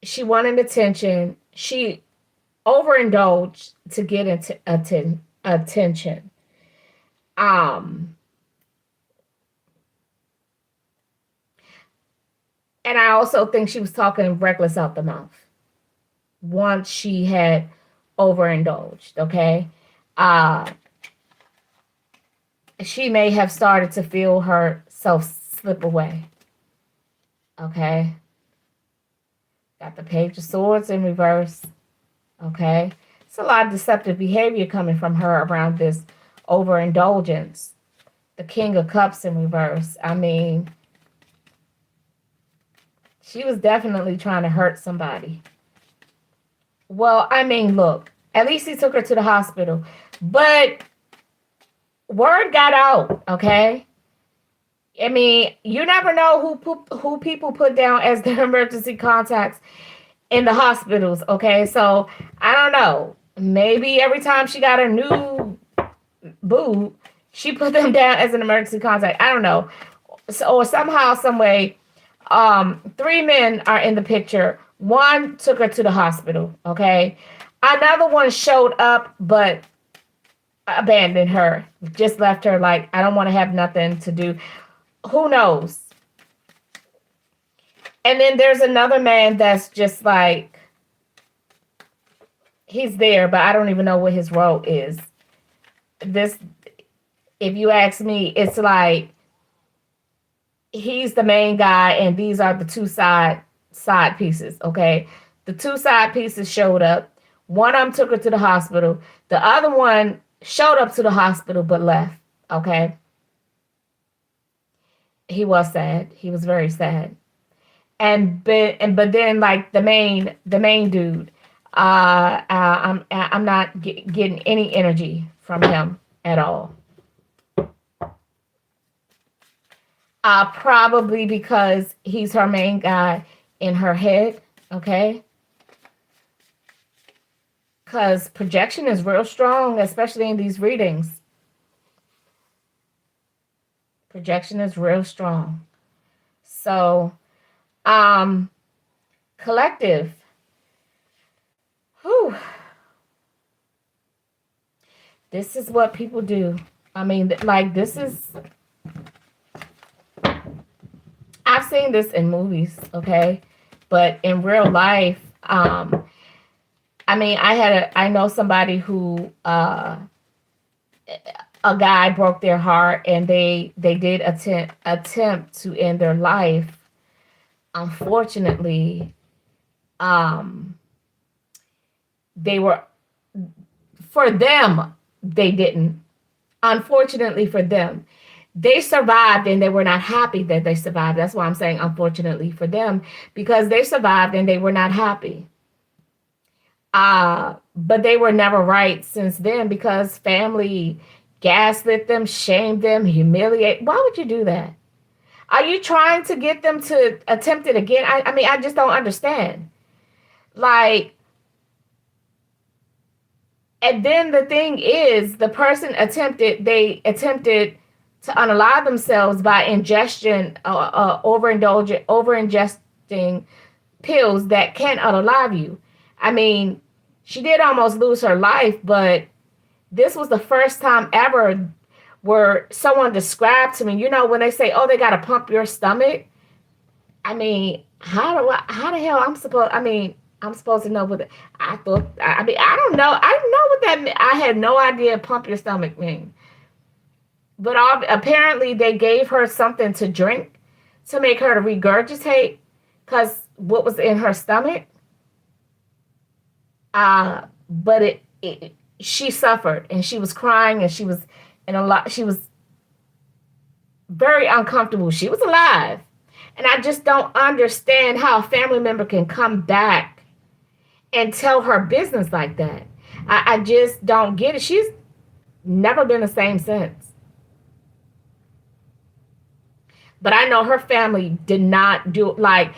she wanted attention. She overindulged to get into attention. And I also think she was talking reckless out the mouth once she had overindulged, okay? She may have started to feel herself slip away, okay? Got the Page of Swords in reverse, okay? It's a lot of deceptive behavior coming from her around this overindulgence. The King of Cups in reverse. I mean, she was definitely trying to hurt somebody. Well, I mean, look, at least he took her to the hospital. But word got out, okay? I mean, you never know who people put down as their emergency contacts in the hospitals, okay? So, I don't know. Maybe every time she got a new boo, she put them down as an emergency contact. I don't know. So, or somehow, some way, 3 men are in the picture. One took her to the hospital, okay? Another one showed up, but abandoned her. Just left her like, I don't want to have nothing to do. Who knows? And then there's another man that's just like, he's there, but I don't even know what his role is. This, if you ask me, it's like, he's the main guy and these are the two side pieces, okay? The two side pieces showed up. One of them took her to the hospital. The other one showed up to the hospital but left, okay? He was sad. He was very sad. but then like the main dude, I'm not getting any energy from him at all. Probably because he's her main guy in her head. Okay. Because projection is real strong, especially in these readings. Projection is real strong. So, um, collective. Whew. This is what people do. I mean, like, this is, I've seen this in movies, okay? But in real life, I mean, I know somebody who, a guy broke their heart and they did attempt to end their life. Unfortunately, um, they were, for them, they didn't. Unfortunately for them, they survived and they were not happy that they survived. That's why I'm saying unfortunately for them, because they survived and they were not happy. But they were never right since then because family gaslit them, shamed them, humiliate. Why would you do that? Are you trying to get them to attempt it again? I mean, I just don't understand. Like, and then the thing is, the person they attempted to unalive themselves by over ingesting pills that can unalive you. I mean, she did almost lose her life, but this was the first time ever where someone described to me, when they say, oh, they got to pump your stomach. I mean, how the hell I'm supposed to know what I thought. I mean, I don't know. I don't know what that meant. I had no idea pump your stomach mean. But apparently they gave her something to drink to make her to regurgitate because what was in her stomach. But she suffered and she was crying and she was she was very uncomfortable. She was alive. And I just don't understand how a family member can come back and tell her business like that. I just don't get it. She's never been the same since. But I know her family did not do like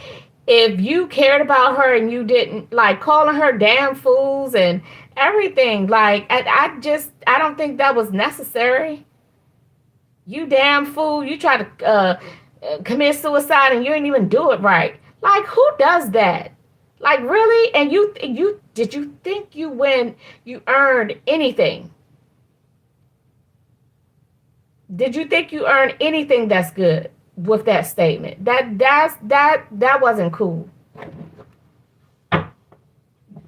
if you cared about her and you didn't like calling her damn fools and everything, like I don't think that was necessary. You damn fool, you try to commit suicide and you didn't even do it right. Like who does that? Like really? And you did you think you earned anything? Did you think you earned anything that's good with that statement? That wasn't cool.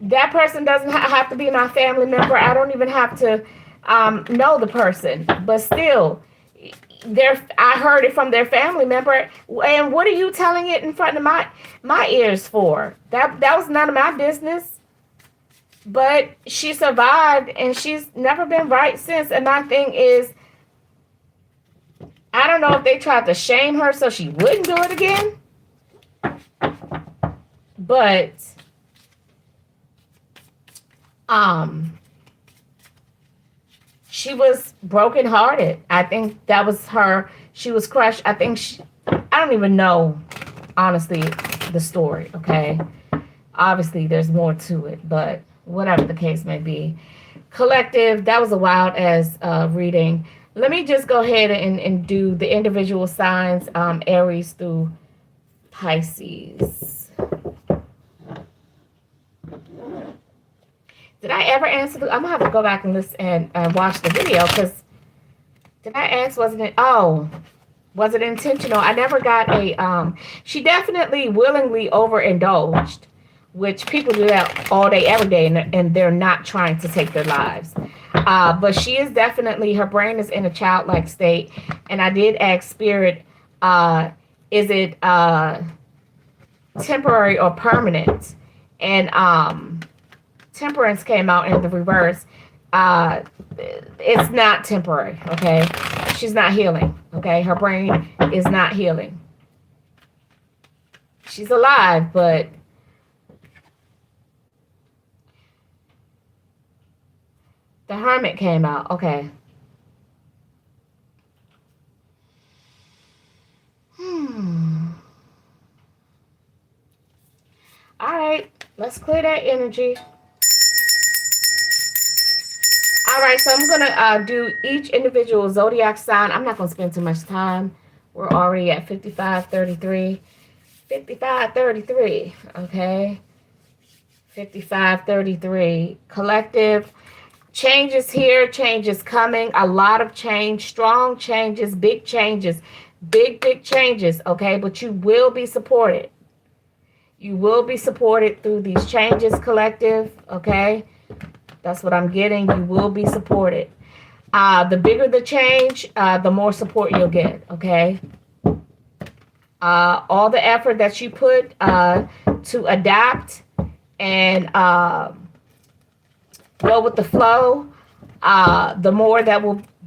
That person doesn't have to be my family member. I don't even have to know the person, but still, I heard it from their family member. And what are you telling it in front of my ears for? That was none of my business. But she survived, and she's never been right since. And my thing is, I don't know if they tried to shame her so she wouldn't do it again. But she was brokenhearted. I think that was her. She was crushed. I don't even know, honestly, the story, okay? Obviously, there's more to it, but whatever the case may be. Collective, that was a wild as reading. Let me just go ahead and do the individual signs, Aries through Pisces. Did I ever answer? I'm going to have to go back and listen and watch the video because did I ask, was it intentional? I never got she definitely willingly overindulged, which people do that all day, every day, and they're not trying to take their lives. But she is definitely, her brain is in a childlike state. And I did ask Spirit, is it temporary or permanent? And Temperance came out in the reverse. It's not temporary, okay? She's not healing, okay? Her brain is not healing. She's alive, but the Hermit came out. Okay. Hmm. All right. Let's clear that energy. All right. So I'm going to do each individual zodiac sign. I'm not going to spend too much time. We're already at 55:33. 55:33. Okay. 55:33. Collective. Changes here, changes coming, a lot of change, strong changes, big changes, big changes, okay? But you will be supported. You will be supported through these changes, collective, okay? That's what I'm getting. You will be supported. The bigger the change, the more support you'll get, okay? All the effort that you put to adapt and go with the flow, the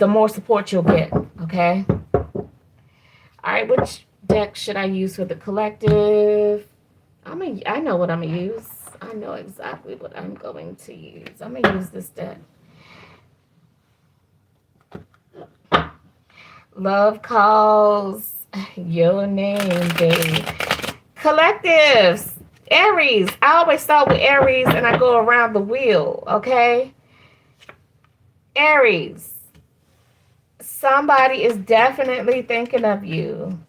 more support you'll get. Okay. All right. Which deck should I use for the collective? I know what I'm gonna use. I know exactly what I'm going to use. I'm gonna use this deck. Love calls your name, baby. Collectives. Aries. I always start with Aries and I go around the wheel. Okay. Aries. Somebody is definitely thinking of you.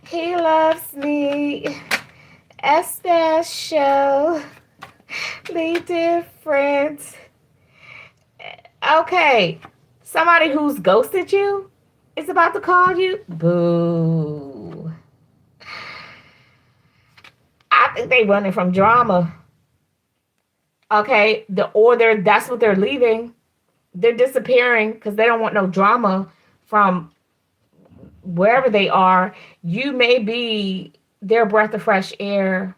He loves me, especially different. Okay, somebody who's ghosted you is about to call you. Boo. I think they running from drama. Okay, that's what they're leaving. They're disappearing because they don't want no drama from wherever they are. You may be their breath of fresh air.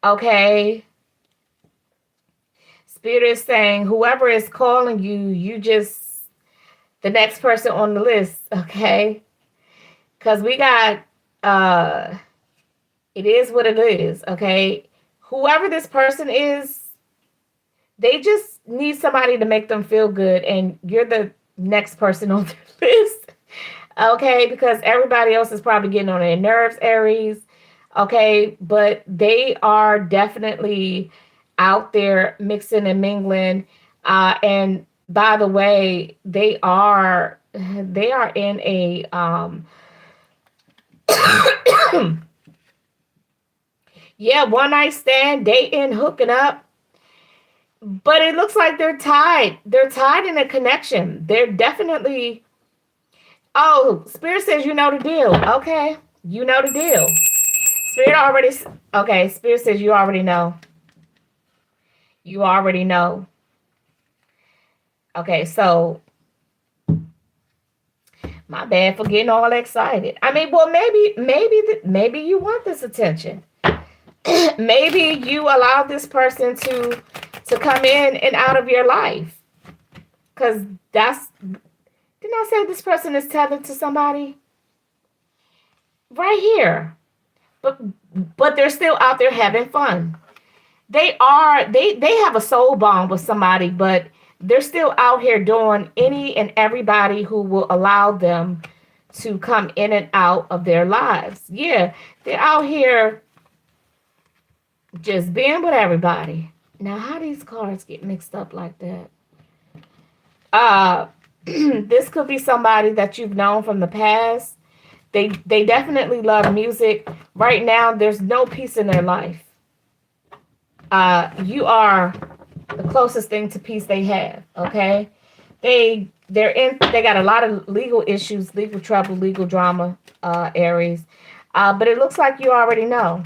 Okay. Spirit is saying whoever is calling you, you just the next person on the list. Okay. Because we got it is what it is. Okay. Whoever this person is, they just need somebody to make them feel good, and you're the next person on their list. Okay, because everybody else is probably getting on their nerves, Aries. Okay, but they are definitely out there mixing and mingling. And by the way, they are in a yeah, one night stand, dating, hooking up. But it looks like they're tied. They're tied in a connection. They're definitely. Oh, Spirit says you know the deal. Okay, you know the deal. Spirit already. Okay, Spirit says you already know. You already know. Okay, so my bad for getting all excited. I mean, well, maybe you want this attention. Maybe you allow this person to come in and out of your life, because that's. Didn't I say this person is tethered to somebody? Right here. But they're still out there having fun. They have a soul bond with somebody, but they're still out here doing any and everybody who will allow them to come in and out of their lives. Yeah, they're out here just being with everybody. Now, how these cards get mixed up like that? This could be somebody that you've known from the past. They definitely love music. Right now, there's no peace in their life. You are the closest thing to peace they have. Okay, they got a lot of legal issues, legal trouble, legal drama. Aries, but it looks like you already know.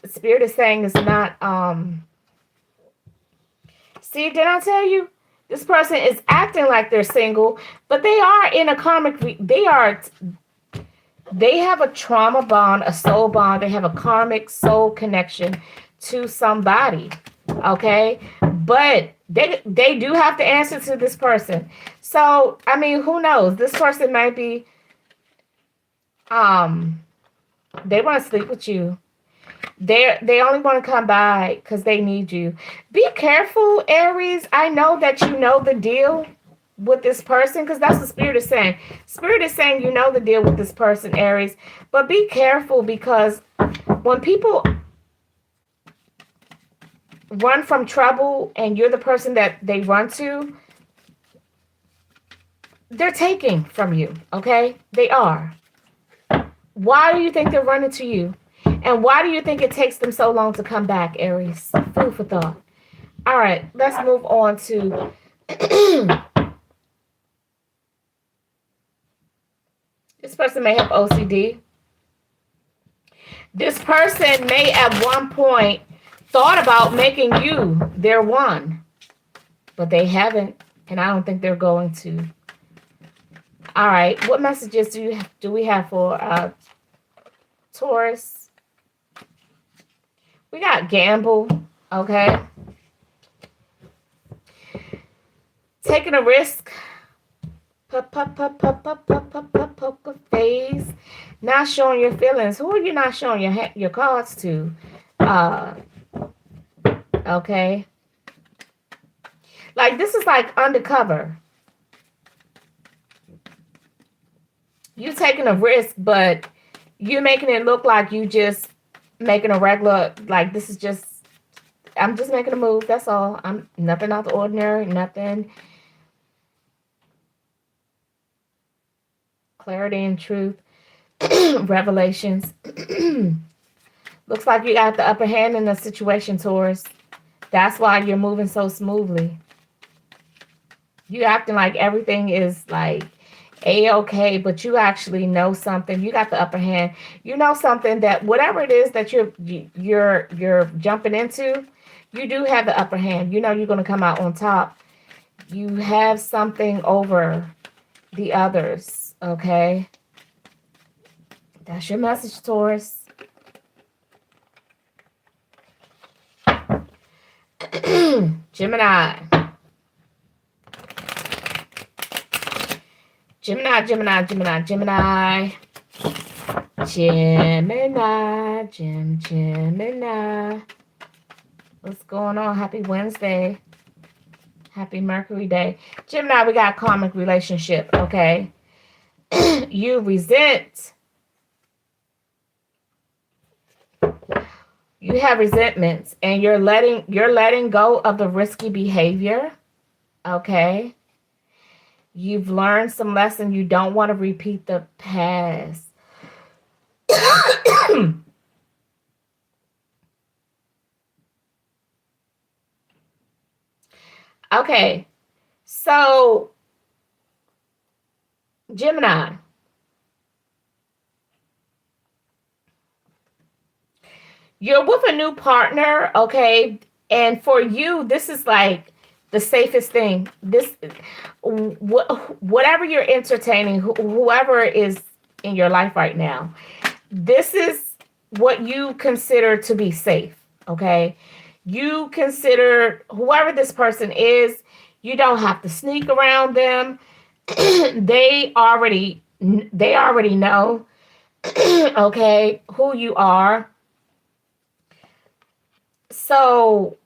Spirit is saying it's not. See, did I tell you? This person is acting like they're single, but they are in a karmic. They have a trauma bond, a soul bond. They have a karmic soul connection to somebody. Okay, but they do have to answer to this person. So I mean, who knows? This person might be they want to sleep with you. They only want to come by because they need you. Be careful, Aries. I know that you know the deal with this person because that's what Spirit is saying. Spirit is saying you know the deal with this person, Aries. But be careful because when people run from trouble and you're the person that they run to, they're taking from you, okay? They are. Why do you think they're running to you? And why do you think it takes them so long to come back, Aries? Food for thought. All right, let's move on to this person may have OCD. This person may at one point thought about making you their one, but they haven't, and I don't think they're going to. All right, what messages do we have for Taurus? We got gamble, okay? Taking a risk. Poker face. Not showing your feelings. Who are you not showing your cards to? Okay. Like, this is like undercover. You taking a risk, but you making it look like you just making a regular, like this is just, I'm just making a move. That's all. I'm nothing out the ordinary, nothing. Clarity and truth. Revelations. Looks like you got the upper hand in the situation, Taurus. That's why you're moving so smoothly. You acting like everything is like A-okay, but you actually know something. You got the upper hand. You know something that whatever it is that you're jumping into, you do have the upper hand. You know you're going to come out on top. You have something over the others, okay? That's your message, Taurus. Gemini. Gemini, Gemini, Gemini, Gemini. Gemini, Gemini. What's going on? Happy Wednesday. Happy Mercury Day. Gemini, we got karmic relationship, okay? You resent. You have resentments and you're letting go of the risky behavior, okay? You've learned some lesson. You don't want to repeat the past. Okay, so Gemini, you're with a new partner, okay? And for you, this is like the safest thing. This, whatever you're entertaining, whoever is in your life right now, this is what you consider to be safe, okay? You consider whoever this person is, you don't have to sneak around them. they already know, okay, who you are. So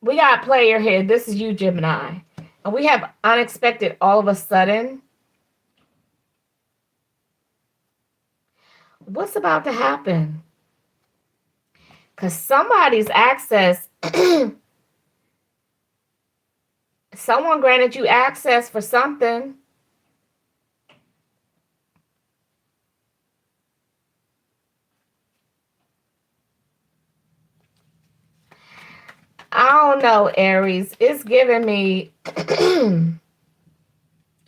we got a player here. This is you, Gemini. And we have unexpected all of a sudden. What's about to happen? Because somebody's access, someone granted you access for something. I don't know, Aries. It's giving me,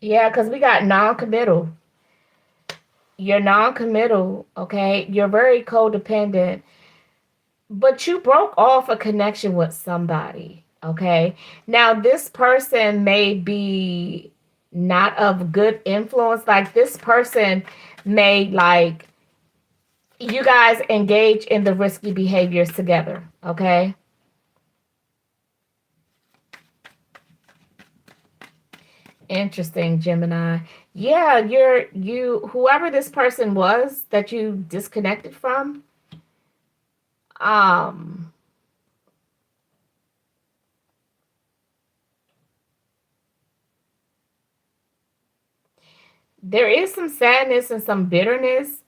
yeah, because we got non-committal. You're non-committal, okay? You're very codependent. But you broke off a connection with somebody, okay? Now, this person may be not of good influence. Like, this person may, like, you guys engage in the risky behaviors together, okay? Interesting, Gemini. Yeah, whoever this person was that you disconnected from, Um, there is some sadness and some bitterness.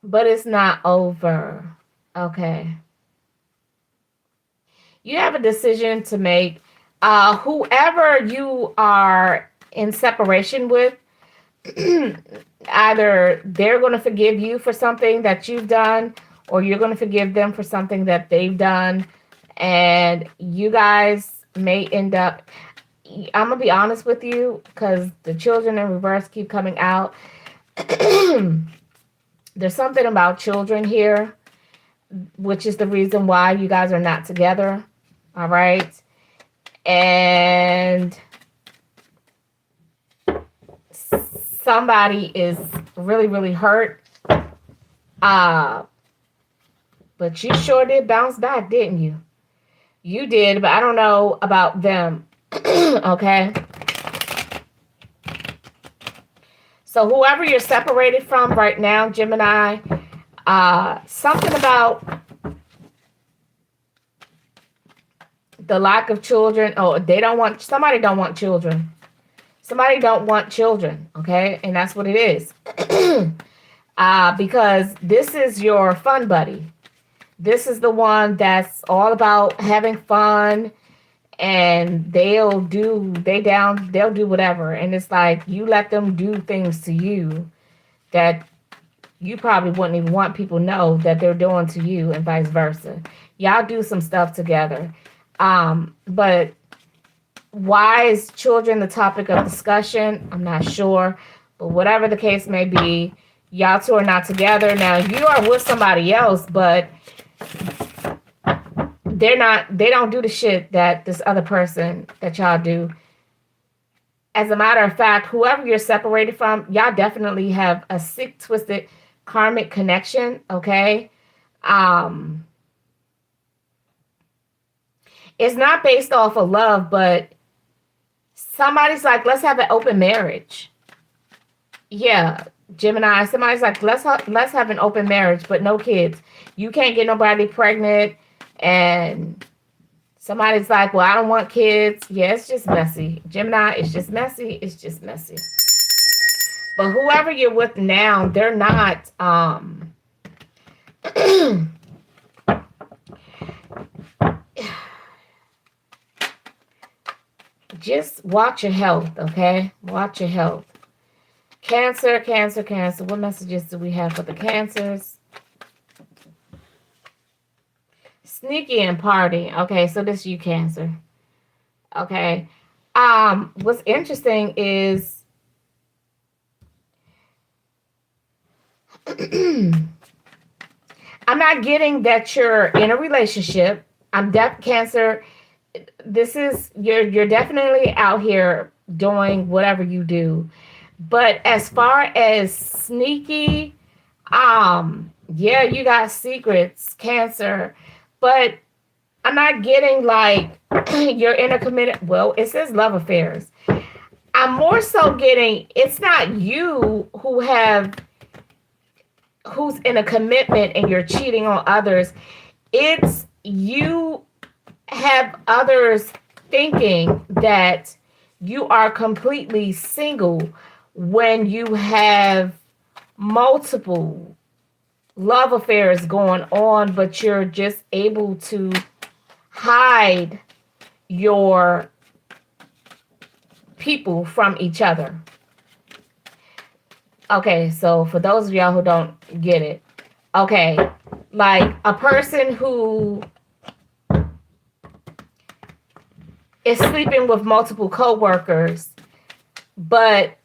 But it's not over. Okay. You have a decision to make. Whoever you are in separation with, either they're going to forgive you for something that you've done, or you're going to forgive them for something that they've done. And you guys may end up, I'm going to be honest with you because the children in reverse keep coming out. There's something about children here, which is the reason why you guys are not together. All right. And somebody is really, really hurt. But you sure did bounce back, didn't you? You did, but I don't know about them. Okay. So whoever you're separated from right now, Gemini, something about the lack of children. Oh, somebody don't want children. Somebody don't want children, okay? And that's what it is. Because this is your fun buddy. This is the one that's all about having fun, and they'll do whatever. And it's like you let them do things to you that you probably wouldn't even want people to know that they're doing to you, and vice versa. Y'all do some stuff together. But why is children the topic of discussion? I'm not sure. But whatever the case may be, y'all two are not together. Now you are with somebody else, but they don't do the shit that this other person that y'all do. As a matter of fact, whoever you're separated from, y'all definitely have a sick, twisted karmic connection, okay? It's not based off of love, but somebody's like, let's have an open marriage. Yeah, Gemini, somebody's like, let's have an open marriage, but no kids. You can't get nobody pregnant. And somebody's like, well, I don't want kids. Yeah, it's just messy. Gemini, it's just messy. It's just messy. But whoever you're with now, they're not, just watch your health, okay? Watch your health. Cancer, Cancer, Cancer. What messages do we have for the Cancers? Sneaky and party. Okay, so this is you, Cancer. Okay. What's interesting is I'm not getting that you're in a relationship. Cancer. This is you're definitely out here doing whatever you do. But as far as sneaky, yeah, you got secrets, Cancer. But I'm not getting like you're in a committed, well, it says love affairs. I'm more so getting it's not you who's in a commitment and you're cheating on others. It's you have others thinking that you are completely single when you have multiple love affairs going on, but you're just able to hide your people from each other. Okay, so for those of y'all who don't get it, okay, like a person who is sleeping with multiple coworkers, but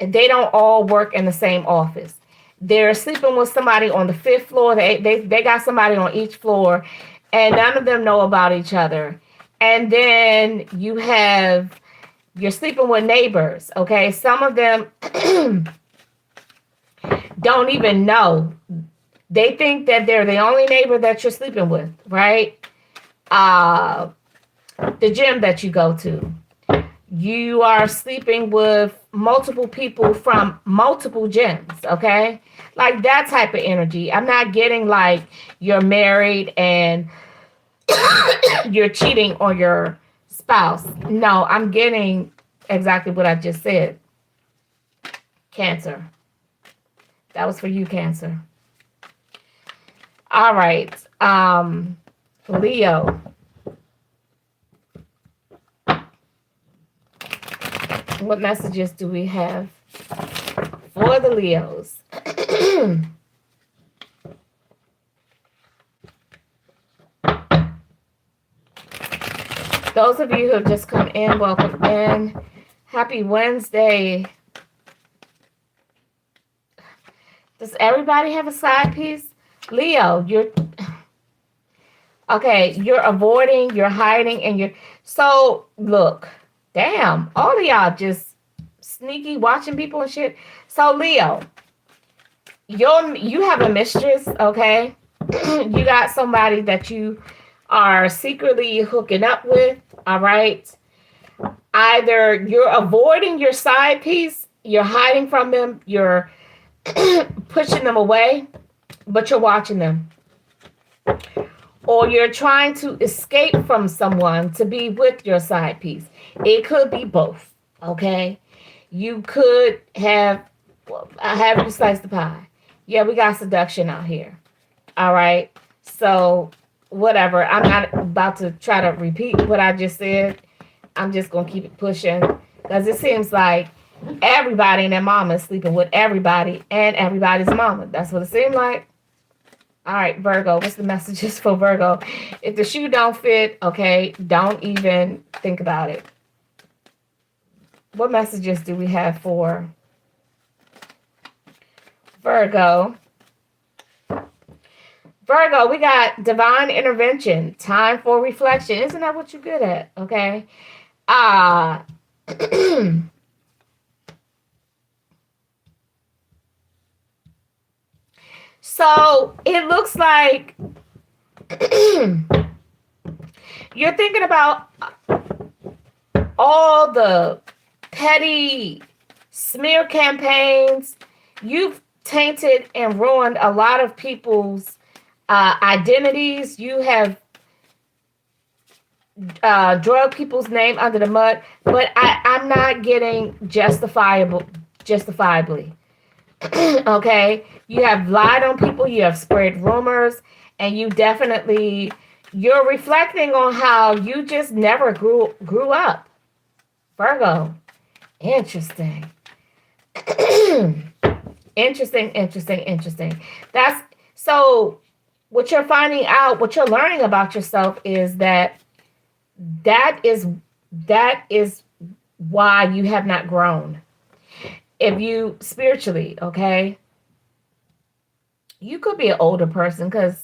they don't all work in the same office. They're sleeping with somebody on the 5th floor. They got somebody on each floor, and none of them know about each other. And then you're sleeping with neighbors. Okay, some of them don't even know. They think that they're the only neighbor that you're sleeping with, right? The gym that you go to. You are sleeping with multiple people from multiple gyms, okay? Like that type of energy. I'm not getting like you're married and you're cheating on your spouse. No, I'm getting exactly what I just said. Cancer. That was for you, Cancer. All right. Leo. What messages do we have for the Leos? Those of you who have just come in, welcome in. Happy Wednesday. Does everybody have a side piece? Leo, you're okay, you're avoiding, you're hiding, and you're so look, damn, all of y'all just sneaky watching people and shit. So Leo, you have a mistress, okay? You got somebody that you are secretly hooking up with, all right? Either you're avoiding your side piece, you're hiding from them, you're pushing them away, but you're watching them. Or you're trying to escape from someone to be with your side piece. It could be both, okay? You could have you slice the pie. Yeah, we got seduction out here. All right. So whatever. I'm not about to try to repeat what I just said. I'm just gonna keep it pushing because it seems like everybody and their mama is sleeping with everybody and everybody's mama. That's what it seemed like. All right, Virgo. What's the messages for Virgo? If the shoe don't fit, okay, don't even think about it. What messages do we have for Virgo? Virgo, we got divine intervention, time for reflection. Isn't that what you're good at? Okay. So it looks like you're thinking about all the petty smear campaigns. You've tainted and ruined a lot of people's identities. You have drug people's name under the mud, but I'm not getting justifiably. Okay, you have lied on people, you have spread rumors, and you're reflecting on how you just never grew up. Virgo, interesting. Interesting. That's so what you're finding out, what you're learning about yourself is that is why you have not grown. If you spiritually, okay, you could be an older person because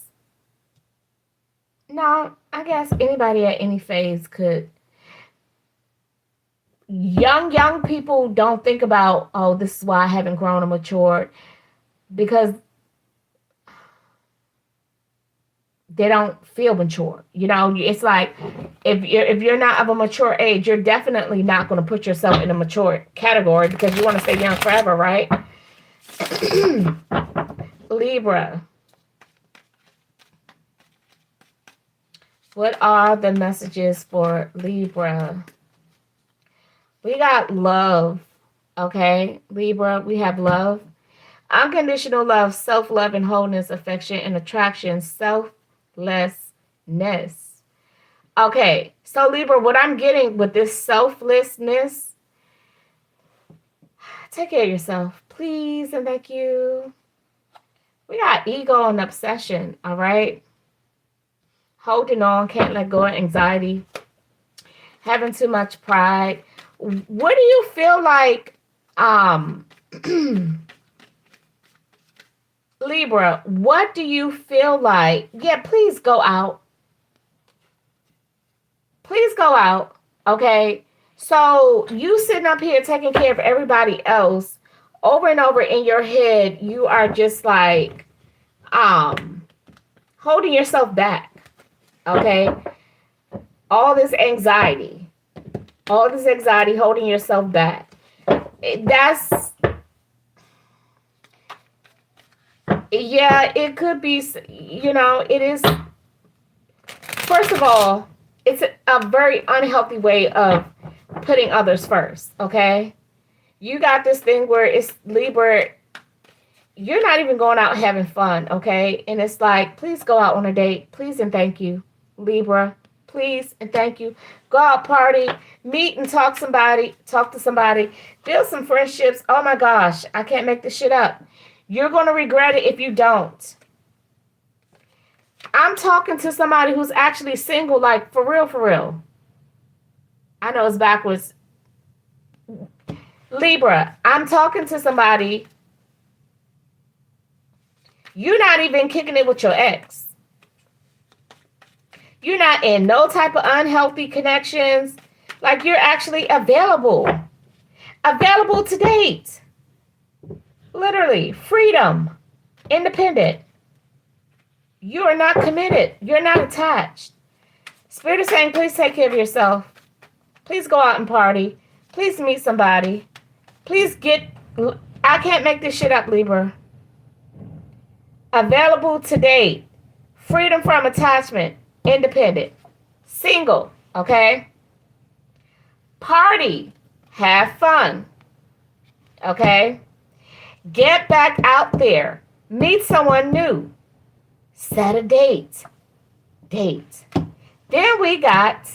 no, I guess anybody at any phase could. Young people don't think about, oh, this is why I haven't grown or matured, because they don't feel mature. You know, it's like if you're not of a mature age, you're definitely not going to put yourself in a mature category because you want to stay young forever, right? Libra. What are the messages for Libra? We got love. Okay, Libra, we have love. Unconditional love, self-love and wholeness, affection and attraction, selflessness. Okay, so Libra, what I'm getting with this selflessness, take care of yourself, please, and thank you. We got ego and obsession, all right? Holding on, can't let go of anxiety, having too much pride. What do you feel like, Libra, what do you feel like? Yeah, please go out. Please go out, okay? So you sitting up here taking care of everybody else, over and over in your head, you are just like holding yourself back, okay? All this anxiety holding yourself back. That's, yeah, it could be, it is, first of all, it's a very unhealthy way of putting others first, okay? You got this thing where it's Libra, you're not even going out having fun, okay? And it's like, please go out on a date. Please and thank you, Libra. Please and thank you. Go out, party, meet and talk to somebody, build some friendships. Oh my gosh, I can't make this shit up. You're going to regret it if you don't. I'm talking to somebody who's actually single, like for real, for real. I know it's backwards. Libra, I'm talking to somebody. You're not even kicking it with your ex. You're not in no type of unhealthy connections. Like, you're actually available. Available to date. Literally. Freedom. Independent. You are not committed. You're not attached. Spirit is saying, please take care of yourself. Please go out and party. Please meet somebody. Please get... I can't make this shit up, Libra. Available to date. Freedom from attachment. Independent. Single. Okay? Party. Have fun. Okay? Get back out there. Meet someone new. Set a date. Date. Then we got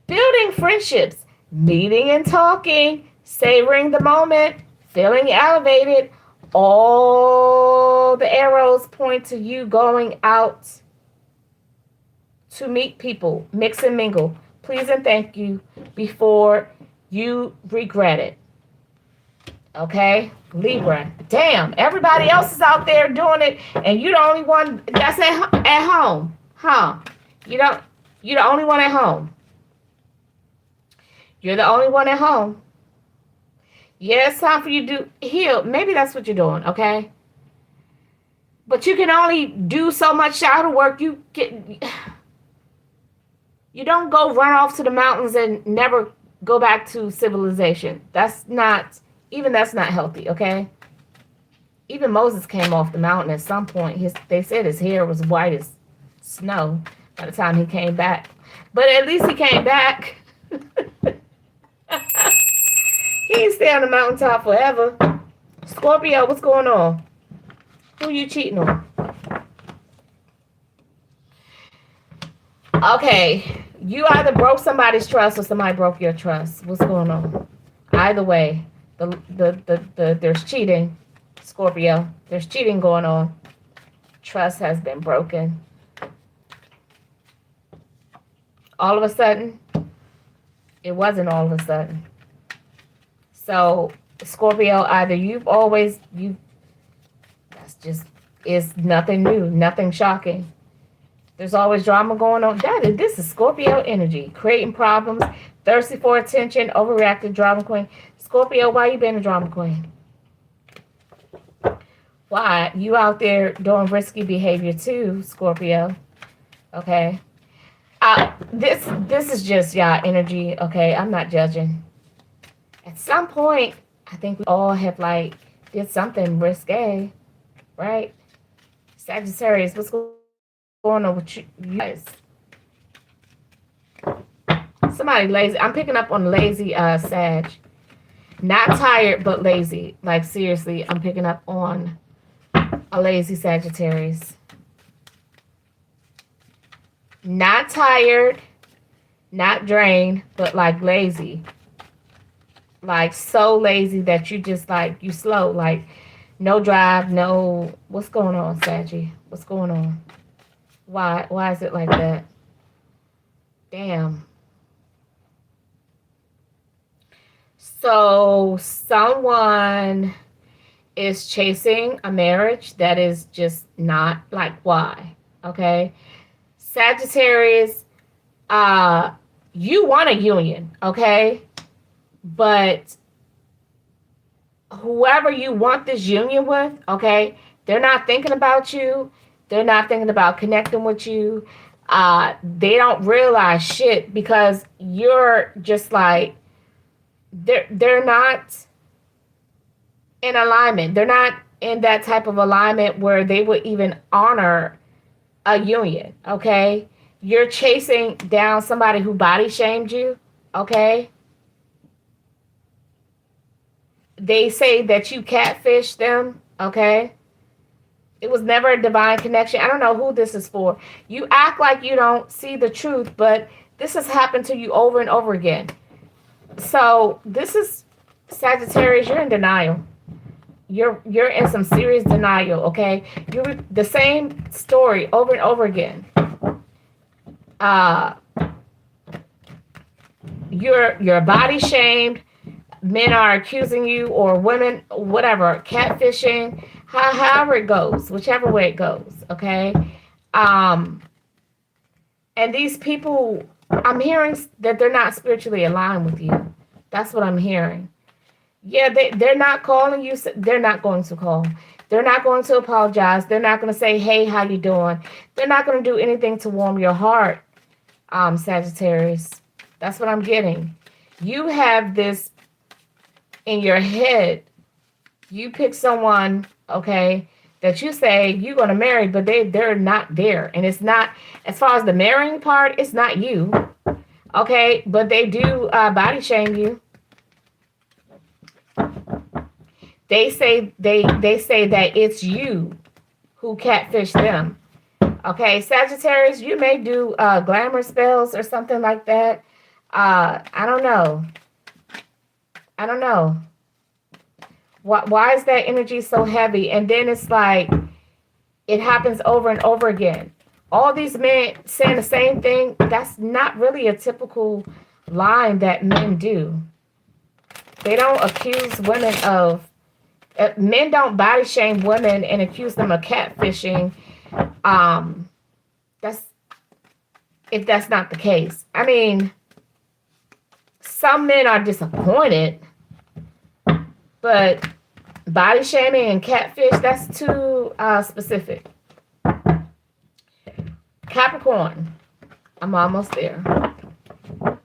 building friendships. Meeting and talking. Savoring the moment. Feeling elevated. All the arrows point to you going out to meet people, mix and mingle. Please and thank you before you regret it. Okay? Libra. Damn, everybody else is out there doing it, and you're the only one that's at home. Huh? You're the only one at home. You're the only one at home. Yeah, it's time for you to heal. Maybe that's what you're doing, okay? But you can only do so much shadow work. You don't go run off to the mountains and never go back to civilization. That's not healthy, okay? Even Moses came off the mountain at some point. They said his hair was white as snow by the time he came back. But at least he came back. He ain't stay on the mountaintop forever. Scorpio, what's going on? Who you cheating on? Okay, you either broke somebody's trust or somebody broke your trust. What's going on? Either way, there's cheating, Scorpio. There's cheating going on. Trust has been broken. All of a sudden, it wasn't all of a sudden. So, Scorpio, either it's nothing new, nothing shocking. There's always drama going on. This is Scorpio energy, creating problems, thirsty for attention, overreactive drama queen. Scorpio, why you been a drama queen? Why? You out there doing risky behavior too, Scorpio. Okay. This is just y'all energy, okay? I'm not judging. At some point, I think we all have did something risque, right? Sagittarius, what's going on with you guys? Somebody lazy. I'm picking up on lazy Sag. Not tired, but lazy. Like, seriously, I'm picking up on a lazy Sagittarius. Not tired, not drained, but like lazy. Like so lazy that you just you slow, like no drive, no. What's going on, Saggy? What's going on? Why is it like that? Damn. So someone is chasing a marriage that is just not why? Okay. Sagittarius, you want a union, okay? But whoever you want this union with, okay, they're not thinking about you. They're not thinking about connecting with you. They don't realize shit because you're just they're not in alignment. They're not in that type of alignment where they would even honor a union. Okay, you're chasing down somebody who body shamed you. Okay, they say that you catfished them. Okay, it was never a divine connection. I don't know who this is for. You act like you don't see the truth, but this has happened to you over and over again. So this is Sagittarius. You're in denial. You're in some serious denial. Okay, you're the same story over and over again. Uh, you're body shamed. Men are accusing you, or women, whatever, catfishing. However it goes, whichever way it goes. Okay. Um, and these people, I'm hearing that they're not spiritually aligned with you. That's what I'm hearing. Yeah, they're not calling you. They're not going to call. They're not going to apologize. They're not going to say, hey, how you doing? They're not going to do anything to warm your heart, Sagittarius. That's what I'm getting. You have this in your head. You pick someone, okay, that you say you're going to marry, but they're not there. And it's not, as far as the marrying part, it's not you. Okay, but they do body shame you. They say that it's you who catfish them. Okay, Sagittarius, you may do glamour spells or something like that. I don't know. I don't know. Why is that energy so heavy? And then it's like it happens over and over again. All these men saying the same thing. That's not really a typical line that men do. They don't accuse women of men don't body shame women and accuse them of catfishing. That's if that's not the case. I mean, some men are disappointed, but body shaming and catfish, that's too specific. Capricorn, I'm almost there.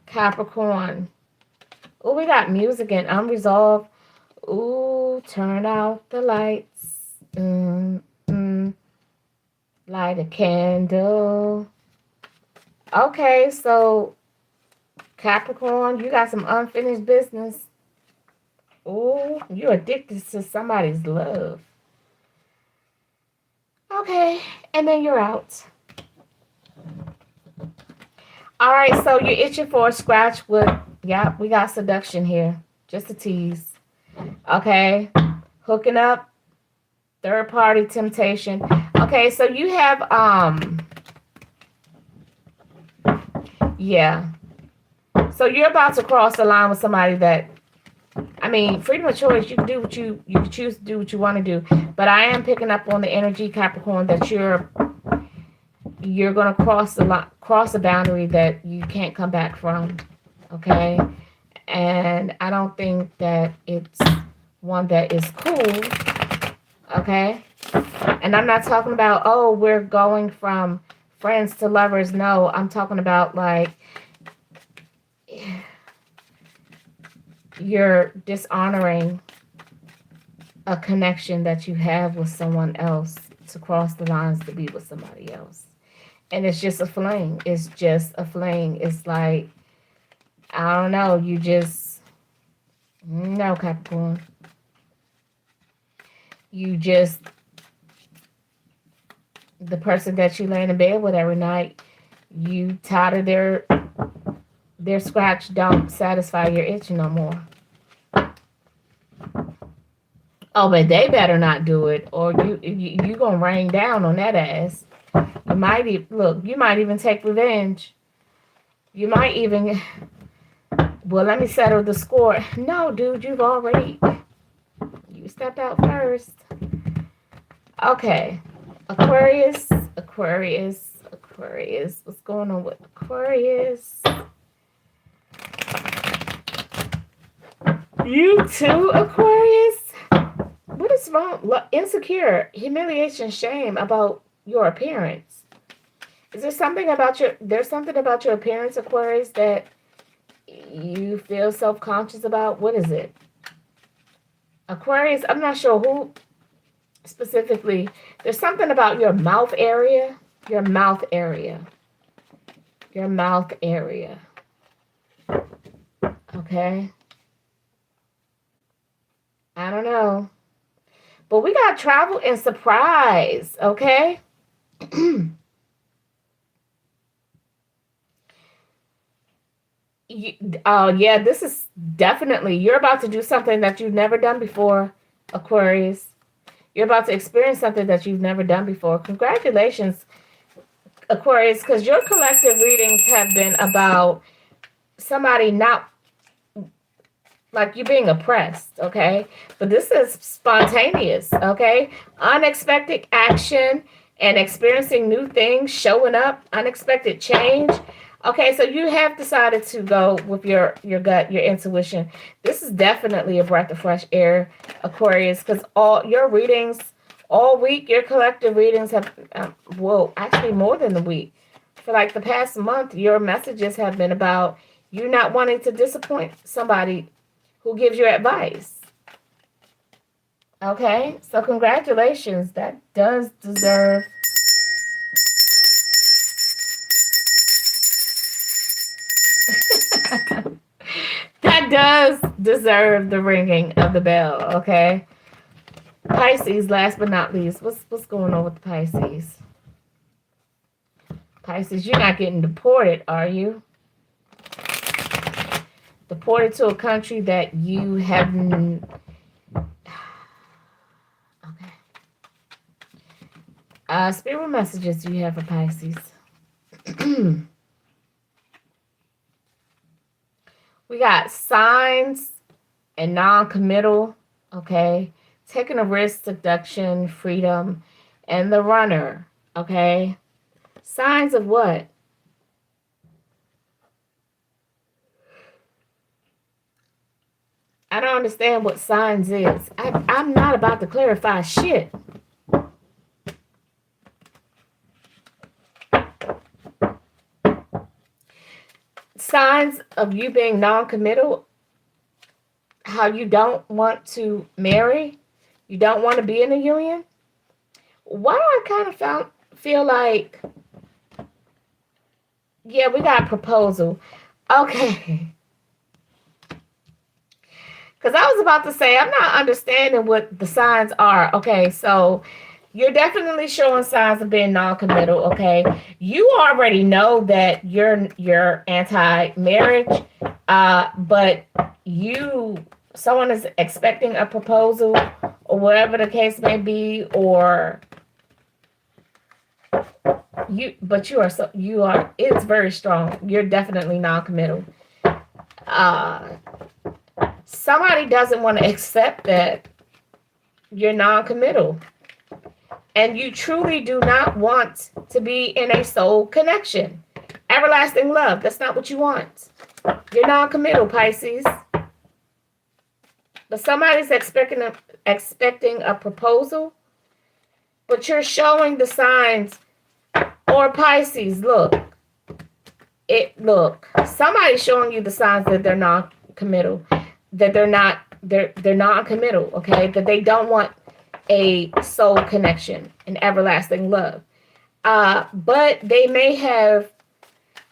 Capricorn. Oh, we got music and unresolved. Ooh, turn out the lights. Light a candle. Okay, so Capricorn, you got some unfinished business. Ooh, you're addicted to somebody's love. Okay, and then you're out. All right, so you're itching for a scratch with, yeah, we got seduction here. Just a tease. Okay, hooking up, third party temptation. Okay, so you have, yeah. So you're about to cross the line with somebody that, I mean, freedom of choice, you can do what you can choose to do what you want to do. But I am picking up on the energy, Capricorn, that you're going to cross a boundary that you can't come back from. Okay? And I don't think that it's one that is cool. Okay? And I'm not talking about, oh, we're going from friends to lovers. No, I'm talking about like you're dishonoring a connection that you have with someone else to cross the lines to be with somebody else. And it's just a fling. It's just a fling. It's like, I don't know, you just, no, Capricorn. You just, the person that you lay in bed with every night, you tired of their scratch don't satisfy your itch no more. Oh, but they better not do it, or you gonna rain down on that ass. You might you might even take revenge. You might even, well, let me settle the score. No, dude, you stepped out first. Okay, Aquarius. What's going on with Aquarius? You too, Aquarius? What is wrong? Insecure, humiliation, shame about your appearance. Is there something about there's something about your appearance, Aquarius, that You feel self-conscious about, what is it? Aquarius, I'm not sure who specifically. There's something about your mouth area. Your mouth area. Your mouth area. Okay. I don't know. But we got travel and surprise. Okay. Yeah, this is definitely, you're about to do something that you've never done before, Aquarius. You're about to experience something that you've never done before. Congratulations, Aquarius, because your collective readings have been about somebody not, like, you being oppressed, okay? But this is spontaneous, okay? Unexpected action and experiencing new things, showing up, unexpected change. Okay, so you have decided to go with your gut, your intuition. This is definitely a breath of fresh air, Aquarius, because all your readings all week, your collective readings have, well, actually more than a week. For like the past month, your messages have been about you not wanting to disappoint somebody who gives you advice. Okay, so congratulations. That does deserve. That does deserve the ringing of the bell. Okay, Pisces. Last but not least, what's going on with the Pisces? Pisces, you're not getting deported, are you? Deported to a country that you haven't. Okay. Spirit messages do you have for Pisces? We got signs and non-committal, okay? Taking a risk, seduction, freedom, and the runner, okay? Signs of what? I don't understand what signs is. I'm not about to clarify shit. Signs of you being non-committal, how you don't want to marry, you don't want to be in a union. Why do I kind of feel like, yeah, we got a proposal. Okay. Because I was about to say, I'm not understanding what the signs are. Okay, so you're definitely showing signs of being non-committal. Okay, you already know that you're anti-marriage, but someone is expecting a proposal or whatever the case may be, or it's very strong. You're definitely non-committal. Somebody doesn't want to accept that you're non-committal. And you truly do not want to be in a soul connection. Everlasting love. That's not what you want. You're non-committal, Pisces. But somebody's expecting a proposal. But you're showing the signs. Or Pisces, look. Somebody's showing you the signs that they're non-committal. That they're non-committal, okay? That they don't want a soul connection, an everlasting love. But they may have,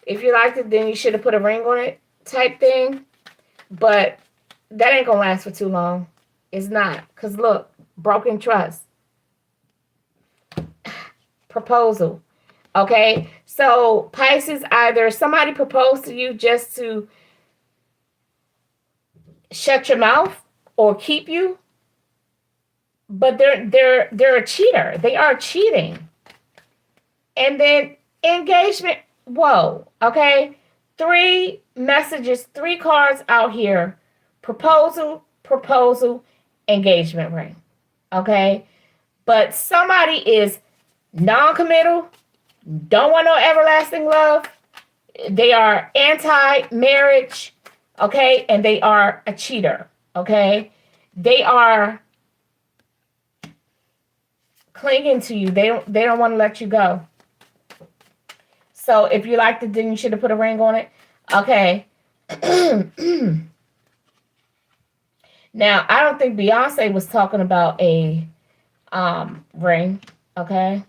if you liked it, then you should have put a ring on it type thing. But that ain't gonna last for too long. It's not. Because look, broken trust. Proposal. Okay? So Pisces, either somebody proposed to you just to shut your mouth or keep you, but they're a cheater. They are cheating. And then engagement. Whoa. Okay. 3 messages, 3 cards out here. Proposal, engagement ring. Okay. But somebody is non-committal, don't want no everlasting love. They are anti-marriage. Okay. And they are a cheater. Okay. They are clinging to you. They don't want to let you go. So if you liked it, then you should have put a ring on it. Okay. Now, I don't think Beyonce was talking about a ring, okay?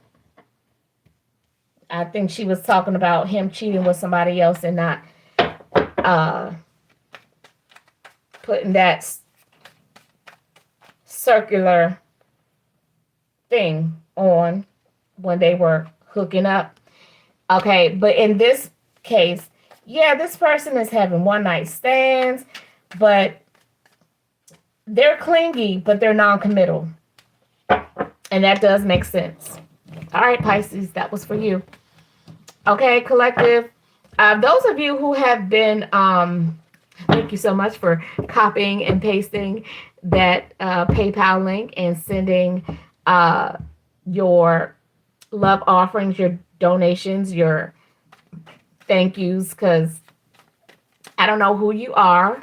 I think she was talking about him cheating with somebody else and not uh, putting that circular thing on when they were hooking up. Okay, but in this case, yeah, this person is having one night stands, but they're clingy, but they're non-committal. And that does make sense. All right, Pisces, that was for you. Okay, collective. Those of you who have been, thank you so much for copying and pasting that PayPal link and sending your love offerings, your donations, your thank yous, because I don't know who you are.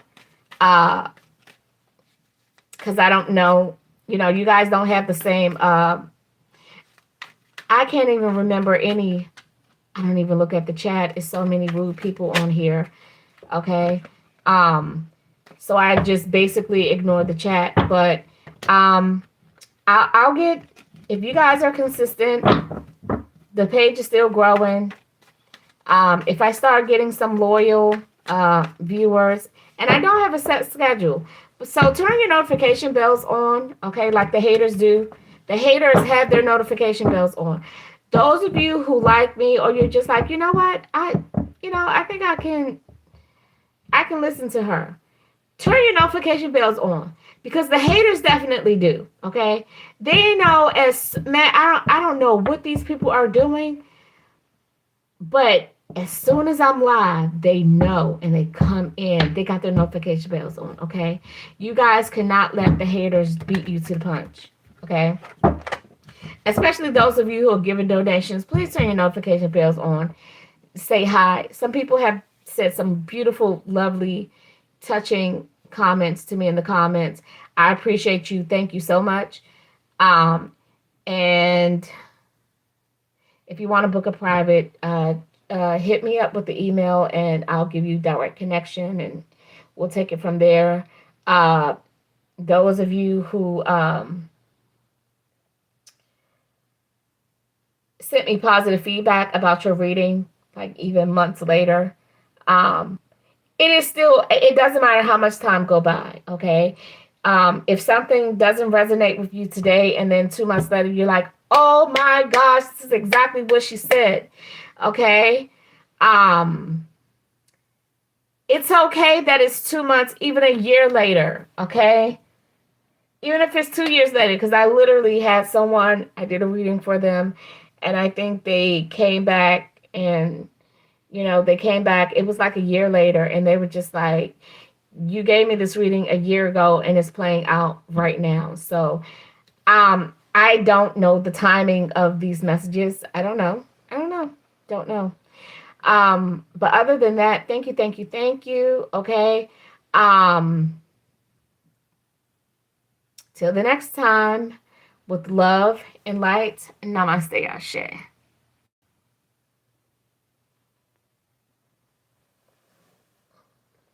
Because I don't know, you guys don't have the same. I can't even remember any. I don't even look at the chat. It's so many rude people on here. Okay. So I just basically ignore the chat. But I'll get, if you guys are consistent, the page is still growing. If I start getting some loyal viewers, and I don't have a set schedule, so turn your notification bells on, okay, like the haters do. The haters have their notification bells on. Those of you who like me, or you're just like, you know what, I think I can listen to her. Turn your notification bells on, because the haters definitely do. Okay, they know, as man, I don't know what these people are doing, but as soon as I'm live, they know and they come in. They got their notification bells on. Okay, you guys cannot let the haters beat you to the punch. Okay, especially those of you who are giving donations. Please turn your notification bells on. Say hi. Some people have said some beautiful, lovely, touching comments to me in the comments. I appreciate you. Thank you so much. And if you want to book a private, hit me up with the email and I'll give you direct connection and we'll take it from there. Those of you who sent me positive feedback about your reading, like even months later, it is still, it doesn't matter how much time go by, okay? If something doesn't resonate with you today and then 2 months later you're like, oh my gosh, this is exactly what she said, okay? It's okay that it's 2 months, even a year later, okay? Even if it's 2 years later, because I literally had someone, I did a reading for them, and I think they came back and, it was like a year later, and they were just like, you gave me this reading a year ago, and it's playing out right now. So, I don't know the timing of these messages. I don't know. Don't know. But other than that, thank you. Okay. Till the next time, with love and light, namaste, Ashe.